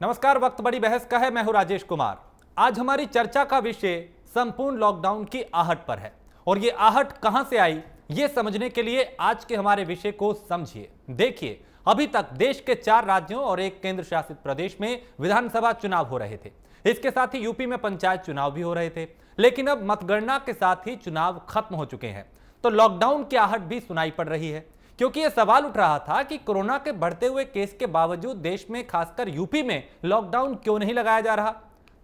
नमस्कार। वक्त बड़ी बहस का है। मैं हूं राजेश कुमार। आज हमारी चर्चा का विषय संपूर्ण लॉकडाउन की आहट पर है और ये आहट कहां से आई, ये समझने के लिए आज के हमारे विषय को समझिए। देखिए, अभी तक देश के 4 राज्यों और एक केंद्र शासित प्रदेश में विधानसभा चुनाव हो रहे थे। इसके साथ ही यूपी में पंचायत चुनाव भी हो रहे थे, लेकिन अब मतगणना के साथ ही चुनाव खत्म हो चुके हैं तो लॉकडाउन की आहट भी सुनाई पड़ रही है। क्योंकि यह सवाल उठ रहा था कि कोरोना के बढ़ते हुए केस के बावजूद देश में, खासकर यूपी में, लॉकडाउन क्यों नहीं लगाया जा रहा।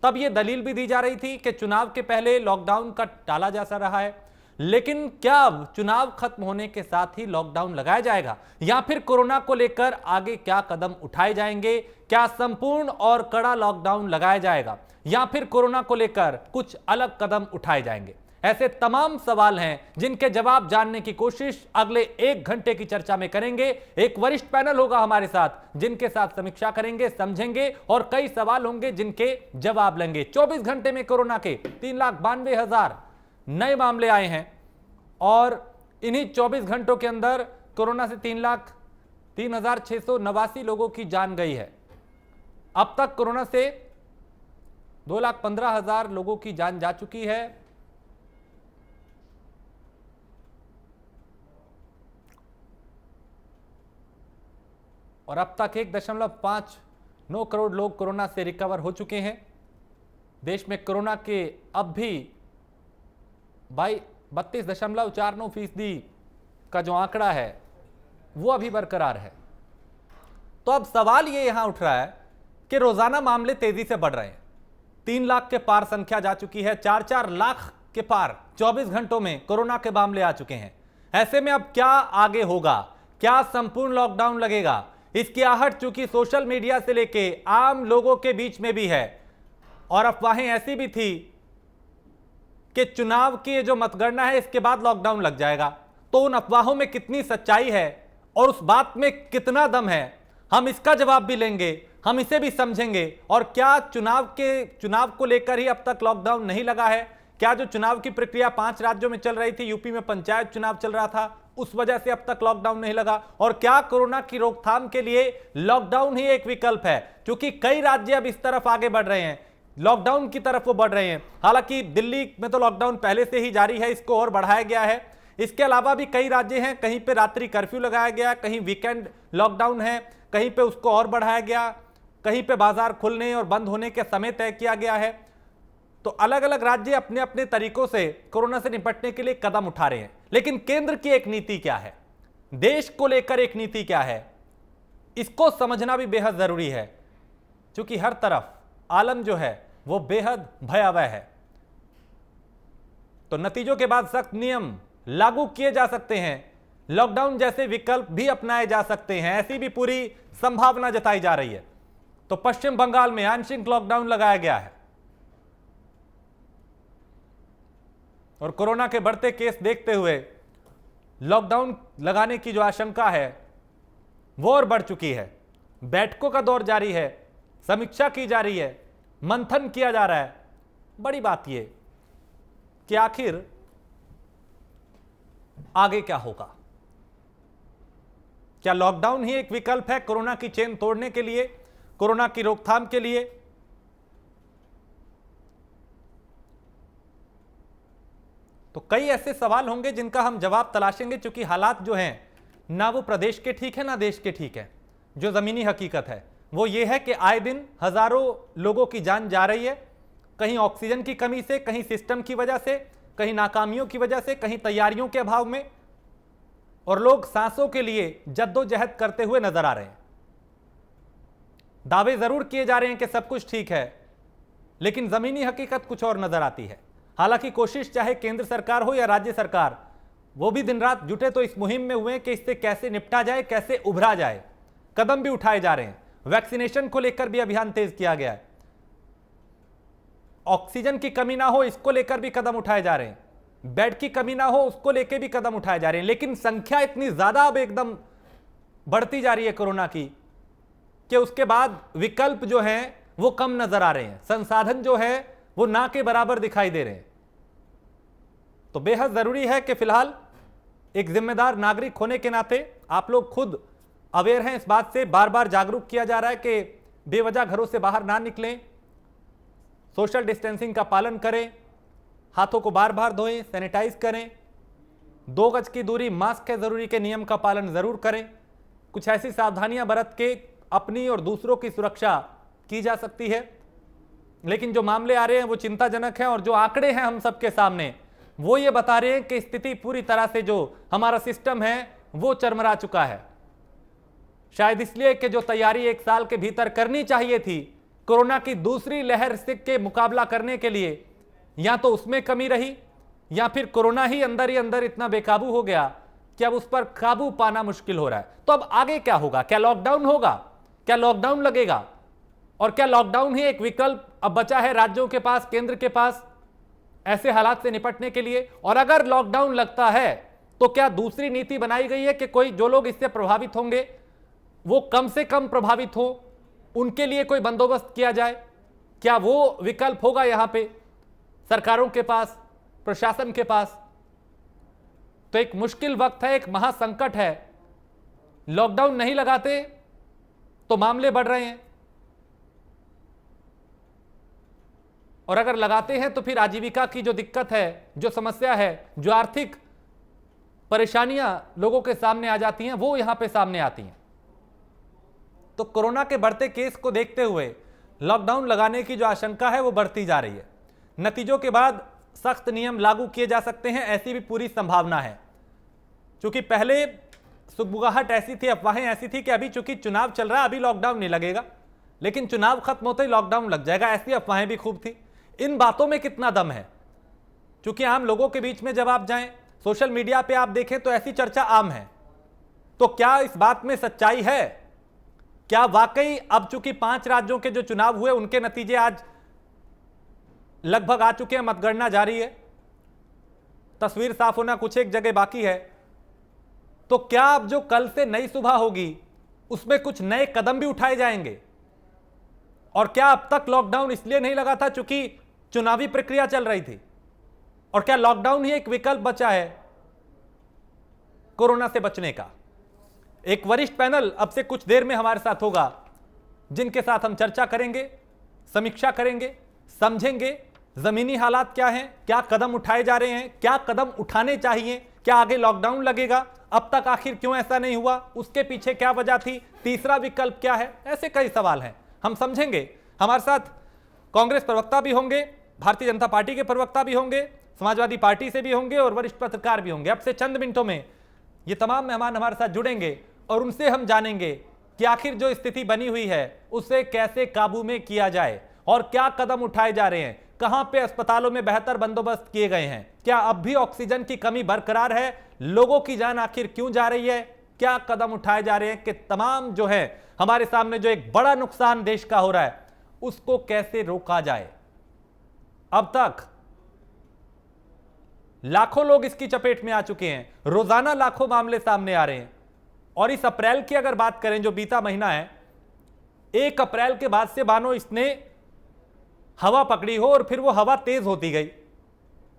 तब यह दलील भी दी जा रही थी कि चुनाव के पहले लॉकडाउन का टाला जा रहा है। लेकिन क्या अब चुनाव खत्म होने के साथ ही लॉकडाउन लगाया जाएगा या फिर कोरोना को लेकर आगे क्या कदम उठाए जाएंगे? क्या संपूर्ण और कड़ा लॉकडाउन लगाया जाएगा या फिर कोरोना को लेकर कुछ अलग कदम उठाए जाएंगे? ऐसे तमाम सवाल हैं जिनके जवाब जानने की कोशिश अगले 1 घंटे की चर्चा में करेंगे। एक वरिष्ठ पैनल होगा हमारे साथ जिनके साथ समीक्षा करेंगे, समझेंगे और कई सवाल होंगे जिनके जवाब लेंगे। 24 घंटे में कोरोना के 3,92,000 नए मामले आए हैं और इन्हीं 24 घंटों के अंदर कोरोना से 3,03,689 लोगों की जान गई है। अब तक कोरोना से 2,15,000 लोगों की जान जा चुकी है। और अब तक 1.59 करोड़ लोग कोरोना से रिकवर हो चुके हैं। देश में कोरोना के अब भी 32.49% का जो आंकड़ा है वो अभी बरकरार है। तो अब सवाल ये यहां उठ रहा है कि रोजाना मामले तेजी से बढ़ रहे हैं। 3 लाख के पार संख्या जा चुकी है। 4-4 लाख के पार 24 घंटों में कोरोना के मामले आ चुके हैं। ऐसे में अब क्या आगे होगा? क्या संपूर्ण लॉकडाउन लगेगा? इसकी आहट चूंकि सोशल मीडिया से लेके आम लोगों के बीच में भी है और अफवाहें ऐसी भी थी कि चुनाव की जो मतगणना है इसके बाद लॉकडाउन लग जाएगा। तो उन अफवाहों में कितनी सच्चाई है और उस बात में कितना दम है, हम इसका जवाब भी लेंगे, हम इसे भी समझेंगे। और क्या चुनाव को लेकर ही अब तक लॉकडाउन नहीं लगा है? क्या जो चुनाव की प्रक्रिया 5 राज्यों में चल रही थी, यूपी में पंचायत चुनाव चल रहा था, उस वजह से अब तक लॉकडाउन नहीं लगा? और क्या कोरोना की रोकथाम के लिए लॉकडाउन ही एक विकल्प है? क्योंकि कई राज्य अब इस तरफ आगे बढ़ रहे हैं, लॉकडाउन की तरफ वो बढ़ रहे हैं। हालांकि दिल्ली में तो लॉकडाउन पहले से ही जारी है, इसको और बढ़ाया गया है। इसके अलावा भी कई राज्य हैं, कहीं पे रात्रि कर्फ्यू लगाया गया, कहीं वीकेंड लॉकडाउन है, कहीं पे उसको और बढ़ाया गया, कहीं पे बाजार खुलने और बंद होने के समय तय किया गया है। तो अलग अलग राज्य अपने अपने तरीकों से कोरोना से निपटने के लिए कदम उठा रहे हैं। लेकिन केंद्र की एक नीति क्या है, देश को लेकर एक नीति क्या है, इसको समझना भी बेहद जरूरी है। क्योंकि हर तरफ आलम जो है वो बेहद भयावह है। तो नतीजों के बाद सख्त नियम लागू किए जा सकते हैं, लॉकडाउन जैसे विकल्प भी अपनाए जा सकते हैं, ऐसी भी पूरी संभावना जताई जा रही है। तो पश्चिम बंगाल में आंशिक लॉकडाउन लगाया गया है और कोरोना के बढ़ते केस देखते हुए लॉकडाउन लगाने की जो आशंका है वो और बढ़ चुकी है। बैठकों का दौर जारी है, समीक्षा की जा रही है, मंथन किया जा रहा है। बड़ी बात यह कि आखिर आगे क्या होगा? क्या लॉकडाउन ही एक विकल्प है कोरोना की चेन तोड़ने के लिए, कोरोना की रोकथाम के लिए? तो कई ऐसे सवाल होंगे जिनका हम जवाब तलाशेंगे, क्योंकि हालात जो हैं ना वो प्रदेश के ठीक है ना देश के ठीक है। जो जमीनी हकीकत है वो ये है कि आए दिन हजारों लोगों की जान जा रही है, कहीं ऑक्सीजन की कमी से, कहीं सिस्टम की वजह से, कहीं नाकामियों की वजह से, कहीं तैयारियों के अभाव में, और लोग सांसों के लिए जद्दोजहद करते हुए नजर आ रहे हैं। दावे जरूर किए जा रहे हैं कि सब कुछ ठीक है, लेकिन जमीनी हकीकत कुछ और नजर आती है। हालांकि कोशिश चाहे केंद्र सरकार हो या राज्य सरकार, वो भी दिन रात जुटे तो इस मुहिम में हुए कि इससे कैसे निपटा जाए, कैसे उभरा जाए। कदम भी उठाए जा रहे हैं। वैक्सीनेशन को लेकर भी अभियान तेज किया गया है। ऑक्सीजन की कमी ना हो इसको लेकर भी कदम उठाए जा रहे हैं, बेड की कमी ना हो उसको लेकर भी कदम उठाए जा रहे हैं। लेकिन संख्या इतनी ज्यादा अब एकदम बढ़ती जा रही है कोरोना की कि उसके बाद विकल्प जो हैं वो कम नजर आ रहे हैं, संसाधन जो है वो ना के बराबर दिखाई दे रहे हैं। तो बेहद जरूरी है कि फिलहाल एक जिम्मेदार नागरिक होने के नाते आप लोग खुद अवेयर हैं इस बात से, बार बार जागरूक किया जा रहा है कि बेवजह घरों से बाहर ना निकलें, सोशल डिस्टेंसिंग का पालन करें, हाथों को बार बार धोएं, सैनिटाइज करें, 2 गज की दूरी, मास्क है जरूरी के नियम का पालन जरूर करें। कुछ ऐसी सावधानियां बरत के अपनी और दूसरों की सुरक्षा की जा सकती है। लेकिन जो मामले आ रहे हैं वो चिंताजनक हैं, और जो आंकड़े हैं हम सबके सामने वो ये बता रहे हैं कि स्थिति पूरी तरह से जो हमारा सिस्टम है वो चरमरा चुका है। शायद इसलिए कि जो तैयारी 1 साल के भीतर करनी चाहिए थी कोरोना की दूसरी लहर से के मुकाबला करने के लिए, या तो उसमें कमी रही या फिर कोरोना ही अंदर इतना बेकाबू हो गया कि अब उस पर काबू पाना मुश्किल हो रहा है। तो अब आगे क्या होगा? क्या लॉकडाउन होगा? क्या लॉकडाउन लगेगा? और क्या लॉकडाउन ही एक विकल्प अब बचा है राज्यों के पास, केंद्र के पास ऐसे हालात से निपटने के लिए? और अगर लॉकडाउन लगता है तो क्या दूसरी नीति बनाई गई है कि कोई जो लोग इससे प्रभावित होंगे वो कम से कम प्रभावित हो, उनके लिए कोई बंदोबस्त किया जाए? क्या वो विकल्प होगा यहां पे सरकारों के पास, प्रशासन के पास? तो एक मुश्किल वक्त है, एक महासंकट है। लॉकडाउन नहीं लगाते तो मामले बढ़ रहे हैं, और अगर लगाते हैं तो फिर आजीविका की जो दिक्कत है, जो समस्या है, जो आर्थिक परेशानियां लोगों के सामने आ जाती हैं वो यहां पे सामने आती हैं। तो कोरोना के बढ़ते केस को देखते हुए लॉकडाउन लगाने की जो आशंका है वो बढ़ती जा रही है। नतीजों के बाद सख्त नियम लागू किए जा सकते हैं, ऐसी भी पूरी संभावना है। क्योंकि पहले सुगबुगाहट ऐसी थी, अफवाहें ऐसी थी कि अभी चूंकि चुनाव चल रहा है अभी लॉकडाउन नहीं लगेगा, लेकिन चुनाव खत्म होते ही लॉकडाउन लग जाएगा, ऐसी अफवाहें भी खूब थी। इन बातों में कितना दम है? क्योंकि आम लोगों के बीच में जब आप जाएं, सोशल मीडिया पे आप देखें तो ऐसी चर्चा आम है। तो क्या इस बात में सच्चाई है? क्या वाकई अब चूंकि 5 राज्यों के जो चुनाव हुए उनके नतीजे आज लगभग आ चुके हैं, मतगणना जारी है, तस्वीर साफ होना कुछ एक जगह बाकी है, तो क्या अब जो कल से नई सुबह होगी उसमें कुछ नए कदम भी उठाए जाएंगे? और क्या अब तक लॉकडाउन इसलिए नहीं लगा था क्योंकि चुनावी प्रक्रिया चल रही थी? और क्या लॉकडाउन ही एक विकल्प बचा है कोरोना से बचने का? एक वरिष्ठ पैनल अब से कुछ देर में हमारे साथ होगा, जिनके साथ हम चर्चा करेंगे, समीक्षा करेंगे, समझेंगे जमीनी हालात क्या हैं, क्या कदम उठाए जा रहे हैं, क्या कदम उठाने चाहिए, क्या आगे लॉकडाउन लगेगा, अब तक आखिर क्यों ऐसा नहीं हुआ, उसके पीछे क्या वजह थी, तीसरा विकल्प क्या है, ऐसे कई सवाल हैं, हम समझेंगे। हमारे साथ कांग्रेस प्रवक्ता भी होंगे, भारतीय जनता पार्टी के प्रवक्ता भी होंगे, समाजवादी पार्टी से भी होंगे और वरिष्ठ पत्रकार भी होंगे। अब से चंद मिनटों में ये तमाम मेहमान हमारे साथ जुड़ेंगे और उनसे हम जानेंगे कि आखिर जो स्थिति बनी हुई है उसे कैसे काबू में किया जाए और क्या कदम उठाए जा रहे हैं, कहां पे अस्पतालों में बेहतर बंदोबस्त किए गए हैं, क्या अब भी ऑक्सीजन की कमी बरकरार है, लोगों की जान आखिर क्यों जा रही है, क्या कदम उठाए जा रहे हैं कि तमाम जो है हमारे सामने जो एक बड़ा नुकसान देश का हो रहा है उसको कैसे रोका जाए। अब तक लाखों लोग इसकी चपेट में आ चुके हैं, रोजाना लाखों मामले सामने आ रहे हैं। और इस अप्रैल की अगर बात करें, जो बीता महीना है, 1 अप्रैल के बाद से मानो इसने हवा पकड़ी हो और फिर वो हवा तेज होती गई।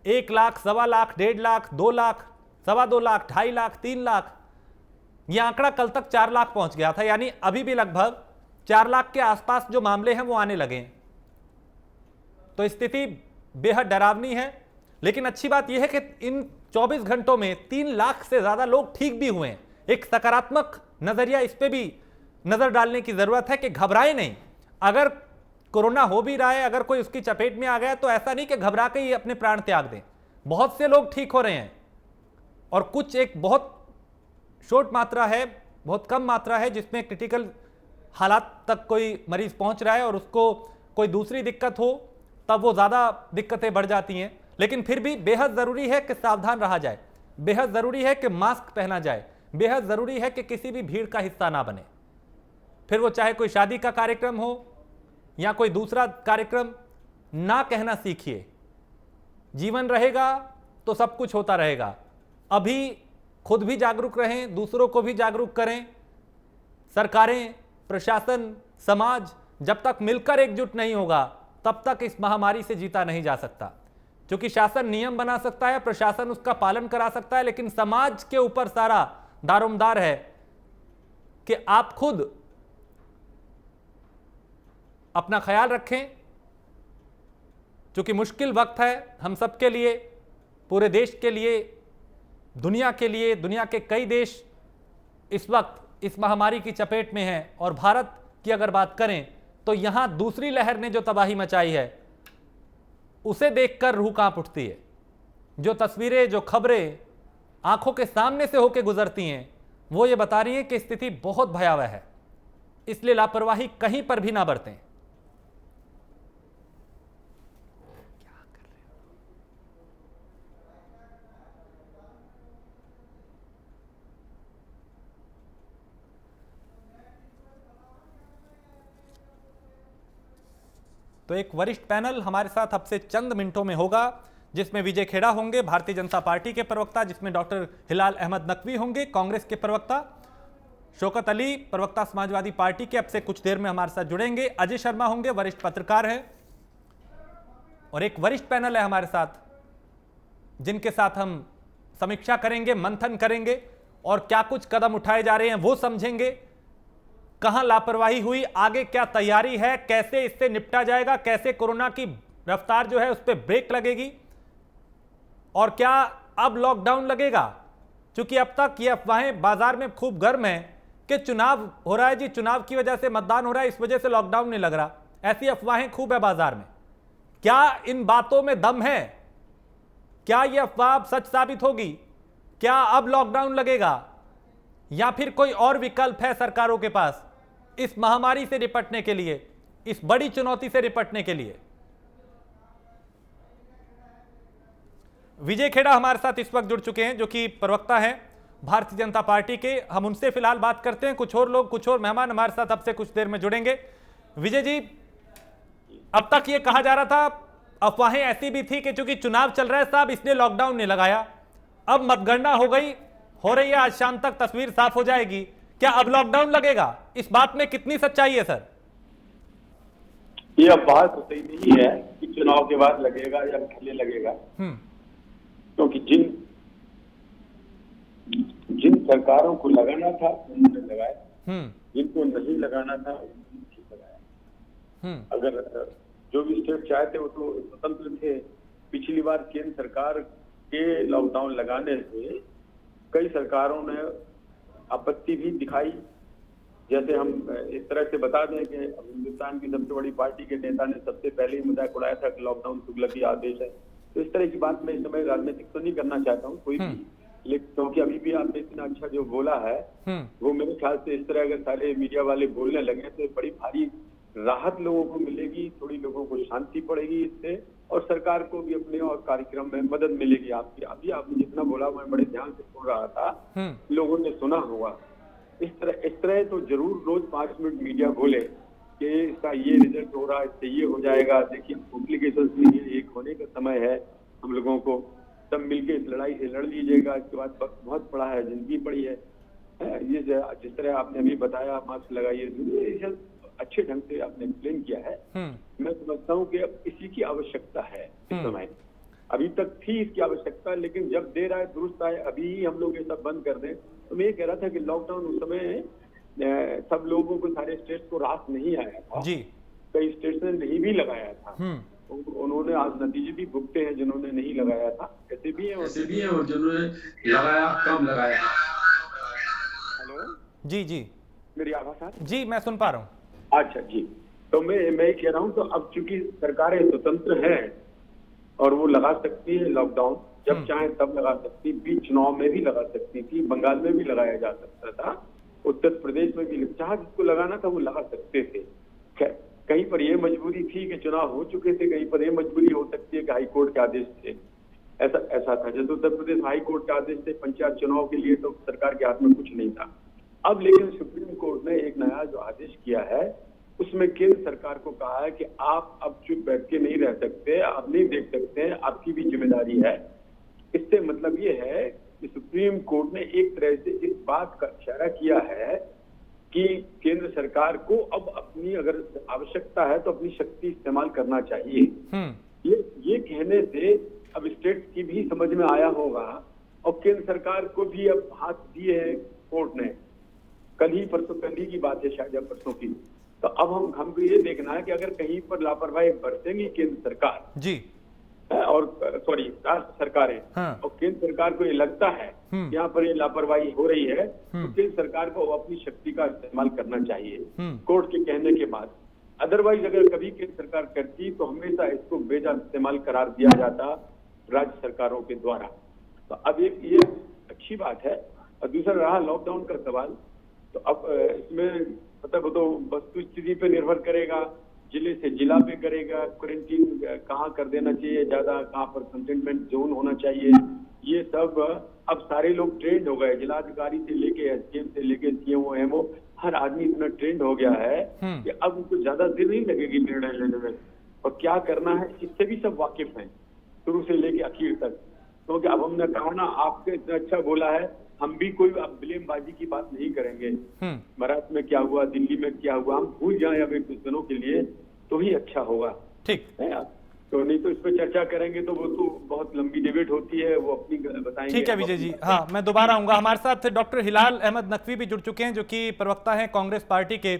1 लाख, 1.25 लाख, 1.5 लाख, 2 लाख, 2.25 लाख, 2.5 लाख, 3 लाख, यह आंकड़ा कल तक 4 लाख पहुंच गया था। यानी अभी भी लगभग 4 लाख के आसपास जो मामले हैं वो आने लगे हैं। तो स्थिति बेहद डरावनी है। लेकिन अच्छी बात यह है कि इन 24 घंटों में 3 लाख से ज्यादा लोग ठीक भी हुए हैं। एक सकारात्मक नजरिया इस पे भी नजर डालने की जरूरत है कि घबराए नहीं। अगर कोरोना हो भी रहा है, अगर कोई उसकी चपेट में आ गया तो ऐसा नहीं कि घबरा के ही अपने प्राण त्याग दें। बहुत से लोग ठीक हो रहे हैं और कुछ एक बहुत शॉर्ट मात्रा है, बहुत कम मात्रा है जिसमें क्रिटिकल हालात तक कोई मरीज पहुंच रहा है और उसको कोई दूसरी दिक्कत हो तब वो ज्यादा दिक्कतें बढ़ जाती हैं। लेकिन फिर भी बेहद जरूरी है कि सावधान रहा जाए, बेहद जरूरी है कि मास्क पहना जाए, बेहद जरूरी है कि किसी भी भीड़ का हिस्सा ना बने। फिर वो चाहे कोई शादी का कार्यक्रम हो या कोई दूसरा कार्यक्रम, ना कहना सीखिए। जीवन रहेगा तो सब कुछ होता रहेगा। अभी खुद भी जागरूक रहें, दूसरों को भी जागरूक करें। सरकारें, प्रशासन, समाज जब तक मिलकर एकजुट नहीं होगा तब तक इस महामारी से जीता नहीं जा सकता। क्योंकि शासन नियम बना सकता है, प्रशासन उसका पालन करा सकता है, लेकिन समाज के ऊपर सारा दारोमदार है कि आप खुद अपना ख्याल रखें, क्योंकि मुश्किल वक्त है हम सबके लिए, पूरे देश के लिए, दुनिया के लिए। दुनिया के कई देश इस वक्त इस महामारी की चपेट में हैं और भारत की अगर बात करें तो यहां दूसरी लहर ने जो तबाही मचाई है उसे देखकर रूह कांप उठती है। जो तस्वीरें, जो खबरें आंखों के सामने से होकर गुजरती हैं वो ये बता रही हैं कि स्थिति बहुत भयावह है, इसलिए लापरवाही कहीं पर भी ना बरतें। तो एक वरिष्ठ पैनल हमारे साथ अब से चंद मिनटों में होगा, जिसमें विजय खेड़ा होंगे भारतीय जनता पार्टी के प्रवक्ता, जिसमें डॉक्टर हिलाल अहमद नकवी होंगे कांग्रेस के प्रवक्ता, शौकत अली प्रवक्ता समाजवादी पार्टी के अब से कुछ देर में हमारे साथ जुड़ेंगे, अजय शर्मा होंगे वरिष्ठ पत्रकार हैं, और एक वरिष्ठ पैनल है हमारे साथ जिनके साथ हम समीक्षा करेंगे, मंथन करेंगे और क्या कुछ कदम उठाए जा रहे हैं वो समझेंगे। कहां लापरवाही हुई, आगे क्या तैयारी है, कैसे इससे निपटा जाएगा, कैसे कोरोना की रफ्तार जो है उस पर ब्रेक लगेगी, और क्या अब लॉकडाउन लगेगा। क्योंकि अब तक ये अफवाहें बाजार में खूब गर्म है कि चुनाव हो रहा है जी, चुनाव की वजह से मतदान हो रहा है, इस वजह से लॉकडाउन नहीं लग रहा, ऐसी अफवाहें खूब है बाजार में। क्या इन बातों में दम है? क्या यह अफवाह सच साबित होगी? क्या अब लॉकडाउन लगेगा या फिर कोई और विकल्प है सरकारों के पास इस महामारी से निपटने के लिए, इस बड़ी चुनौती से निपटने के लिए? विजय खेड़ा हमारे साथ इस वक्त जुड़ चुके हैं, जो कि प्रवक्ता हैं भारतीय जनता पार्टी के। हम उनसे फिलहाल बात करते हैं, कुछ और लोग, कुछ और मेहमान हमारे साथ अब से कुछ देर में जुड़ेंगे। विजय जी, अब तक ये कहा जा रहा था, अफवाहें ऐसी भी थी कि चूंकि चुनाव चल रहा है साहब इसलिए लॉकडाउन नहीं लगाया, अब मतगणना हो रही है, आज शाम तक तस्वीर साफ हो जाएगी, क्या अब लॉकडाउन लगेगा? इस बात में कितनी सच्चाई है सर? ये अब बात तो सही नहीं है कि चुनाव के बाद लगेगा या पहले लगेगा, क्योंकि जिन सरकारों को लगाना था उन्होंने लगाया, जिनको नहीं लगाना था उन्होंने नहीं लगाया। अगर जो भी स्टेट चाहते वो तो स्वतंत्र थे। पिछली बार केंद्र सरकार के लॉकडाउन लगाने से कई सरकारों ने आपत्ति भी दिखाई। जैसे हम इस तरह से बता दें कि हिंदुस्तान की सबसे बड़ी पार्टी के नेता ने सबसे पहले ही मजाक उड़ाया था कि लॉकडाउन तुगलकी आदेश है। तो इस तरह की बात मैं इस समय राजनीतिक तो नहीं करना चाहता हूँ कोई भी, लेकिन क्योंकि अभी भी आपने इतना अच्छा जो बोला है वो मेरे ख्याल से इस तरह अगर सारे मीडिया वाले बोलने लगे तो बड़ी भारी राहत लोगों को मिलेगी, थोड़ी लोगों को शांति पड़ेगी इससे, और सरकार को भी अपने और कार्यक्रम में मदद मिलेगी आपकी। अभी आपने जितना बोला मैं बड़े ध्यान से सुन रहा था, लोगों ने सुना होगा। इस तरह तो जरूर रोज 5 मिनट मीडिया बोले कि इसका ये रिजल्ट हो रहा है, इससे ये हो जाएगा। देखिए कॉम्प्लिकेशन में ये एक होने का समय है, हम लोगों को सब मिलके इस लड़ाई से लड़ लीजिएगा। इसके बाद वक्त बहुत पड़ा है, जिंदगी पड़ी है। ये जिस तरह आपने अभी बताया मास्क लगाइए, अच्छे ढंग से आपने एक्सप्लेन किया है। मैं समझता हूँ कि अब इसी की आवश्यकता है इस समय। अभी तक थी इसकी आवश्यकता, लेकिन जब देर आए दुरुस्त आए, अभी हम लोग ये सब बंद कर दें। तो मैं ये कह रहा था कि लॉकडाउन उस समय सब लोगों को, सारे स्टेट्स को राहत नहीं आया था जी। कई स्टेट्स ने नहीं भी लगाया था, उन्होंने आज नतीजे भी भुगते हैं जिन्होंने नहीं लगाया था। ऐसे भी है और जिन्होंने लगाया कम लगाया। हेलो जी जी, मेरी आवाज आ रही? जी मैं सुन पा रहा हूँ। अच्छा जी, तो मैं कह रहा हूँ, तो अब चूंकि सरकारें स्वतंत्र हैं और वो लगा सकती है लॉकडाउन, जब चाहे तब लगा सकती, बीच चुनाव में भी लगा सकती थी, बंगाल में भी लगाया जा सकता था, उत्तर प्रदेश में भी, जहां जिसको लगाना था वो लगा सकते थे। कहीं पर ये मजबूरी थी कि चुनाव हो चुके थे, कहीं पर ये मजबूरी हो सकती है कि हाई कोर्ट के आदेश थे। ऐसा था। जैसे उत्तर प्रदेश हाई कोर्ट के आदेश थे पंचायत चुनाव के लिए, तो सरकार के हाथ में कुछ नहीं था। अब लेकिन सुप्रीम कोर्ट ने एक नया जो आदेश किया है उसमें केंद्र सरकार को कहा है कि आप अब चुप बैठ के नहीं रह सकते, आप नहीं देख सकते, आपकी भी जिम्मेदारी है। इससे मतलब ये है कि सुप्रीम कोर्ट ने एक तरह से इस बात का इशारा किया है कि केंद्र सरकार को अब अपनी अगर आवश्यकता है तो अपनी शक्ति इस्तेमाल करना चाहिए। ये कहने से अब स्टेट्स की भी समझ में आया होगा और केंद्र सरकार को भी अब हाथ दिए है कोर्ट ने। कल ही की बात है शायद, या परसों की, तो अब हमको ये देखना है कि अगर कहीं पर लापरवाही बरतेंगी केंद्र सरकार जी और सॉरी राज्य सरकारें, हाँ। और केंद्र सरकार को ये लगता है यहाँ पर ये लापरवाही हो रही है, तो केंद्र सरकार को अपनी शक्ति का इस्तेमाल करना चाहिए कोर्ट के कहने के बाद। अदरवाइज अगर कभी केंद्र सरकार करती तो हमेशा इसको बेजा इस्तेमाल करार दिया जाता राज्य सरकारों के द्वारा। तो अब ये अच्छी बात है। और दूसरा रहा लॉकडाउन का सवाल, तो अब इसमें मतलब तो वस्तु स्थिति पे निर्भर करेगा, जिले से जिला पे करेगा, क्वारंटीन कहाँ कर देना चाहिए ज्यादा, कहाँ पर कंटेनमेंट जोन होना चाहिए, ये सब अब सारे लोग ट्रेंड हो गए। जिलाधिकारी से लेके एसडीएम से लेके सीएमओ एमओ हर आदमी इतना ट्रेंड हो गया है कि अब उनको ज्यादा देर नहीं लगेगी निर्णय लेने में, और क्या करना है इससे भी सब वाकिफ हैं शुरू से लेके आखिर तक। क्योंकि अब हमने कहा ना, आपके इतना अच्छा बोला है, हम भी कोई अब ब्लेमबाजी की बात नहीं करेंगे। महाराष्ट्र में क्या हुआ, दिल्ली में क्या हुआ, हम भूल जाए अब एक कुछ दिनों के लिए, तो ही अच्छा होगा। ठीक है, तो नहीं तो इस पर चर्चा करेंगे तो वो तो बहुत लंबी डिबेट होती है, वो अपनी बताएंगे। ठीक है विजय जी, हाँ मैं दोबारा आऊंगा। हमारे साथ डॉक्टर हिलाल अहमद नकवी भी जुड़ चुके हैं, जो कि प्रवक्ता हैं कांग्रेस पार्टी के।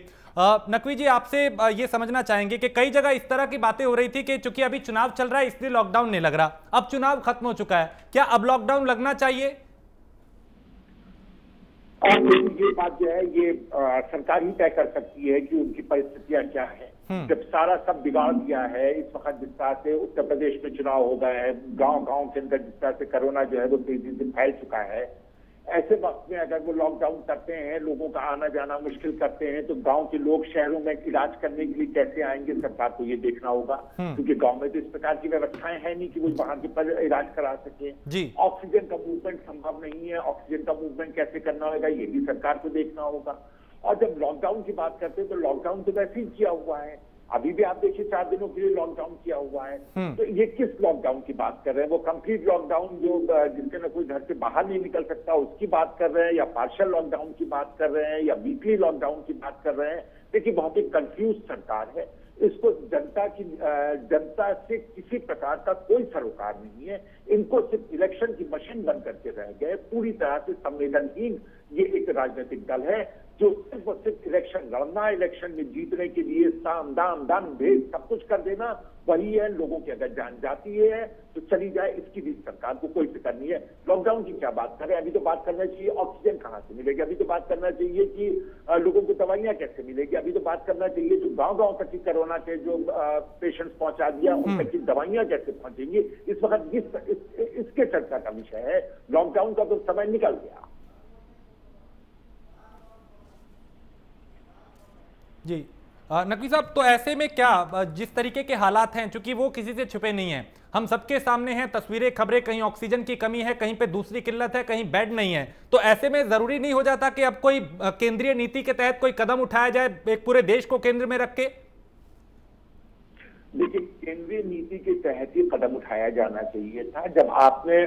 नकवी जी, आपसे ये समझना चाहेंगे कि कई जगह इस तरह की बातें हो रही थी कि चूंकि अभी चुनाव चल रहा है इसलिए लॉकडाउन नहीं लग रहा, अब चुनाव खत्म हो चुका है, क्या अब लॉकडाउन लगना चाहिए? और ये बात जो है ये सरकार ही तय कर सकती है कि उनकी परिस्थितियां क्या है। जब सारा सब बिगाड़ दिया है, इस वक्त जिस तरह से उत्तर प्रदेश में चुनाव हो गए हैं, गांव के अंदर जिस तरह से कोरोना जो है वो तेजी से फैल चुका है, ऐसे वक्त में अगर वो लॉकडाउन करते हैं, लोगों का आना जाना मुश्किल करते हैं, तो गांव के लोग शहरों में इलाज करने के लिए कैसे आएंगे, सरकार को ये देखना होगा। क्योंकि गांव में तो इस प्रकार की व्यवस्थाएं है नहीं कि वो वहां के पर इलाज करा सके। ऑक्सीजन का मूवमेंट संभव नहीं है, ऑक्सीजन का मूवमेंट कैसे करना होगा ये भी सरकार को देखना होगा। और जब लॉकडाउन की बात करते हैं तो लॉकडाउन तो वैसे ही किया हुआ है, अभी भी आप देखिए 4 दिनों के लिए लॉकडाउन किया हुआ है। तो ये किस लॉकडाउन की बात कर रहे हैं? वो कंप्लीट लॉकडाउन जो जिसके न कोई घर से बाहर नहीं निकल सकता उसकी बात कर रहे हैं, या पार्शियल लॉकडाउन की बात कर रहे हैं, या वीकली लॉकडाउन की बात कर रहे हैं? देखिए बहुत ही कंफ्यूज सरकार है, इसको जनता से किसी प्रकार का कोई सरोकार नहीं है। इनको सिर्फ इलेक्शन की मशीन बन करके रह गए, पूरी तरह से संवेदनहीन ये एक राजनीतिक दल है जो सिर्फ और सिर्फ इलेक्शन लड़ना, इलेक्शन में जीतने के लिए साम दाम दम भेद सब कुछ कर देना, वही है। लोगों की अगर जान जाती है तो चली जाए, इसकी भी सरकार को कोई फिक्र नहीं है। लॉकडाउन की क्या बात करें? अभी तो बात करना चाहिए ऑक्सीजन कहाँ से मिलेगी, अभी तो बात करना चाहिए कि लोगों को दवाइयां कैसे मिलेगी, अभी तो बात करना चाहिए जो गांव तक की कोरोना के जो पेशेंट्स पहुंचा दिया उन तक की दवाइयां कैसे पहुंचेंगी। इस वक्त इसके चर्चा का विषय है। लॉकडाउन का तो समय निकल गया। जी नकवी साहब, तो ऐसे में क्या जिस तरीके के हालात हैं, चूंकि वो किसी से छुपे नहीं हैं, हम सबके सामने हैं, तस्वीरें खबरें, कहीं ऑक्सीजन की कमी है, कहीं पे दूसरी किल्लत है, कहीं बेड नहीं है, तो ऐसे में जरूरी नहीं हो जाता कि अब कोई केंद्रीय नीति के तहत कोई कदम उठाया जाए एक पूरे देश को केंद्र में रख के? देखिए केंद्रीय नीति के तहत ही कदम उठाया जाना चाहिए था। जब आपने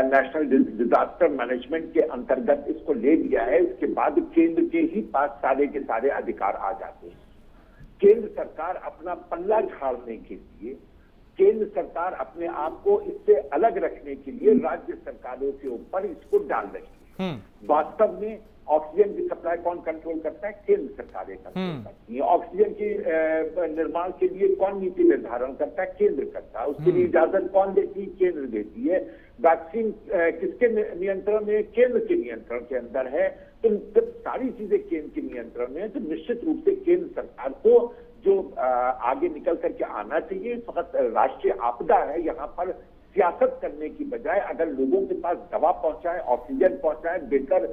नेशनल डिजास्टर मैनेजमेंट के अंतर्गत इसको ले लिया है, इसके बाद केंद्र के ही पास सारे के सारे अधिकार आ जाते हैं। केंद्र सरकार अपना पल्ला झाड़ने के लिए, केंद्र सरकार अपने आप को इससे अलग रखने के लिए राज्य सरकारों के ऊपर इसको डाल रही है। वास्तव में ऑक्सीजन की सप्लाई कौन कंट्रोल करता है? केंद्र सरकारें कंट्रोल करती है। ऑक्सीजन की निर्माण के लिए कौन नीति निर्धारण करता है? केंद्र करता है। उसके लिए इजाजत कौन देती है? केंद्र देती है। वैक्सीन किसके नियंत्रण में? केंद्र के नियंत्रण के अंदर है। तो जब सारी चीजें केंद्र के नियंत्रण में है तो निश्चित रूप से केंद्र सरकार को जो आगे निकल करके आना चाहिए। इस वक्त राष्ट्रीय आपदा है, यहाँ पर सियासत करने की बजाय अगर लोगों के पास दवा पहुंचाए, ऑक्सीजन पहुंचाए, बेहतर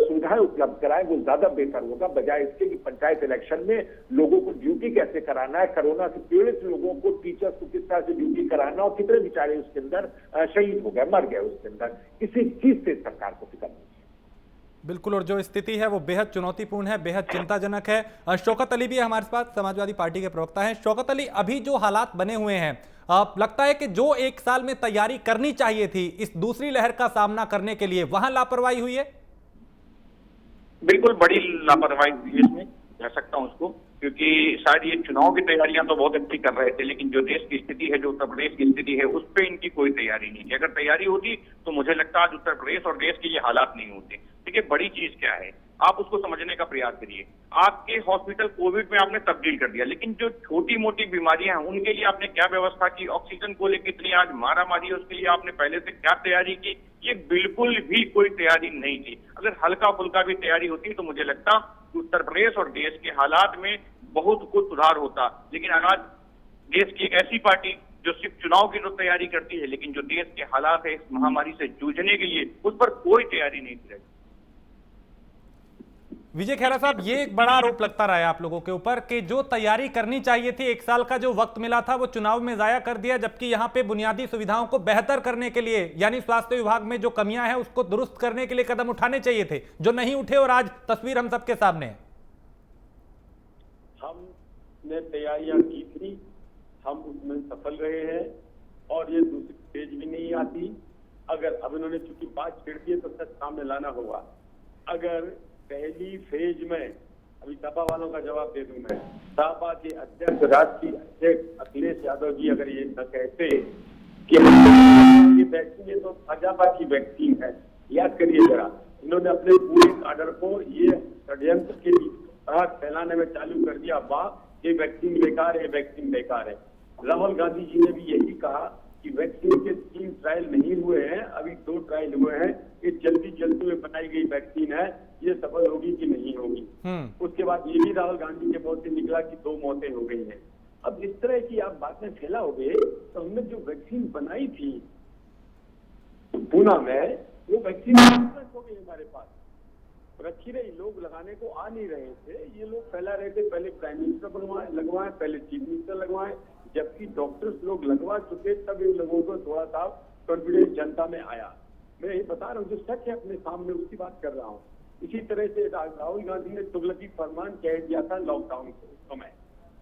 सुविधाएं उपलब्ध कराएं, वो ज्यादा बेहतर होगा, बजाय इसके कि पंचायत इलेक्शन में लोगों को ड्यूटी कैसे कराना है, कोरोना से पीड़ित लोगों को, टीचर्स को किस तरह से ड्यूटी कराना, और कितने बेचारे उसके अंदर शहीद हो गए, मर गए उसके अंदर। किसी चीज से सरकार को फिक्र नहीं। बिल्कुल, और जो स्थिति है वो बेहद चुनौतीपूर्ण है, बेहद चिंताजनक है। शौकत अली भी हमारे पास, समाजवादी पार्टी के प्रवक्ता हैं। शौकत अली, अभी जो हालात बने हुए हैं, लगता है कि जो 1 साल में तैयारी करनी चाहिए थी इस दूसरी लहर का सामना करने के लिए, वहां लापरवाही हुई है? बिल्कुल बड़ी लापरवाही हुई है, इसमें कह सकता हूं उसको, क्योंकि शायद ये चुनाव की तैयारियां तो बहुत अच्छी कर रहे थे, लेकिन जो देश की स्थिति है, जो उत्तर प्रदेश की स्थिति है, उस पर इनकी कोई तैयारी नहीं थी। अगर तैयारी होती तो मुझे लगता है आज उत्तर प्रदेश और देश के ये हालात नहीं होते। देखिए बड़ी चीज क्या है, आप उसको समझने का प्रयास करिए। आपके हॉस्पिटल कोविड में आपने तब्दील कर दिया, लेकिन जो छोटी मोटी बीमारियां हैं उनके लिए आपने क्या व्यवस्था की? ऑक्सीजन को लेकर इतनी आज मारामारी है, उसके लिए आपने पहले से क्या तैयारी की? ये बिल्कुल भी कोई तैयारी नहीं थी। अगर हल्का फुल्का भी तैयारी होती तो मुझे लगता कि उत्तर प्रदेश और देश के हालात में बहुत कुछ सुधार होता। लेकिन आज देश की एक ऐसी पार्टी जो सिर्फ चुनाव की तो तैयारी करती है, लेकिन जो देश के हालात है इस महामारी से जूझने के लिए, उस पर कोई तैयारी नहीं की। विजय खैरा साहब, ये एक बड़ा आरोप लगता रहा है आप लोगों के ऊपर कि जो तैयारी करनी चाहिए थी, 1 साल का जो वक्त मिला था वो चुनाव में जाया कर दिया, जबकि यहाँ पे बुनियादी सुविधाओं को बेहतर करने के लिए यानी स्वास्थ्य विभाग में जो कमियां हैं उसको दुरुस्त करने के लिए कदम उठाने चाहिए थे, जो नहीं उठे और आज तस्वीर हम सबके सामने है। हमने तैयारियां की थी, हम उसमें सफल रहे हैं और ये दूसरी फेज भी नहीं आती। अगर अब इन्होंने चूंकि बात छेड़ दी है तो सच सामने लाना होगा। अगर पहली फेज में, अभी सपा वालों का जवाब दे दूं मैं, सपा के अध्यक्ष, राष्ट्रीय अध्यक्ष अखिलेश यादव जी अगर ये न कहते कि ये वैक्सीन ये तो भाजपा की वैक्सीन है, याद करिए जरा, इन्होंने अपने पूरे काडर को ये षड्यंत्र के लिए फैलाने में चालू कर दिया, वाह ये वैक्सीन बेकार है, वैक्सीन बेकार है। राहुल गांधी जी ने भी यही कहा कि वैक्सीन के 3 ट्रायल नहीं हुए हैं, अभी 2 ट्रायल हुए हैं, ये जल्दी में बनाई गई वैक्सीन है, ये सफल होगी कि नहीं होगी। उसके बाद ये भी राहुल गांधी के मुंह से निकला कि 2 मौतें हो गई हैं। अब इस तरह की आप बातें फैलाओगे तो हमने जो वैक्सीन बनाई थी पूना में, वो वैक्सीन हो गई हमारे पास, रखी रही, लोग लगाने को आ नहीं रहे थे, ये लोग फैला रहे थे, पहले प्राइम मिनिस्टर लगवाएं, पहले चीफ मिनिस्टर लगवाएं, जबकि डॉक्टर्स लोग लगवा चुके, तब इन लोगों को थोड़ा सा कॉन्फिडेंस जनता में आया। मैं ये बता रहा हूँ, जो सच है अपने सामने उसकी बात कर रहा हूँ। इसी तरह से राहुल गांधी ने तुगलकी फरमान कह दिया था लॉकडाउन के समय,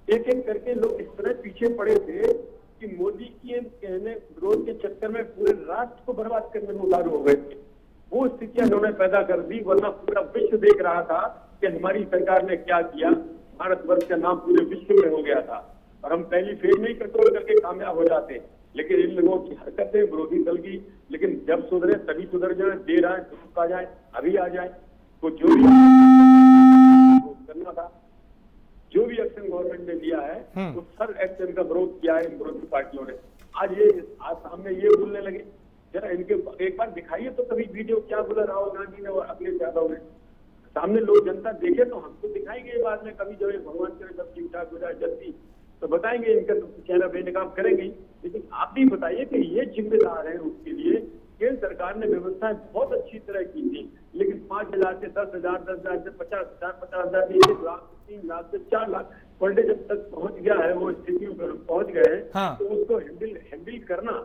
एक एक करके लोग इस तरह पीछे पड़े थे कि मोदी के कहने विरोध के चक्कर में पूरे राष्ट्र को बर्बाद करने में उतारू हो गए थे। वो स्थितियां उन्होंने पैदा कर दी, वरना पूरा विश्व देख रहा था कि हमारी सरकार ने क्या किया, भारतवर्ष का नाम पूरे विश्व में हो गया था और हम पहली फेज में ही कंट्रोल करके कामयाब हो जाते। लेकिन इन लोगों की हरकतें विरोधी दल की, लेकिन जब सुधरे तभी सुधर जाए, देर आए तो आ जाए, अभी आ जाए, तो जो भी करना था, जो भी एक्शन गवर्नमेंट ने लिया है उस हर एक्शन का विरोध किया है विरोधी पार्टियों ने। आज सामने ये बोलने लगे, जरा इनके एक बार दिखाइए तो कभी वीडियो क्या बोला राहुल गांधी ने और अखिलेश यादव ने, सामने लोग जनता देखे तो हमको दिखाएंगे बाद में, कभी जब भगवान करे सब ठीक ठाक हो जाए जल्दी तो बताएंगे, इनका चेहरा बेनकाब करेंगे। लेकिन आप भी बताइए कि ये जिम्मेदार है उसके लिए। केंद्र सरकार ने व्यवस्थाएं बहुत अच्छी तरह की थी, लेकिन 5,000 से 10,000, 10,000 से 50,000, 50,000 से 1 लाख, 3 लाख से 4 लाख पर डे जब तक पहुंच गया है, वो स्थितियों पर पहुंच गए हैं, तो उसको हैंडल करना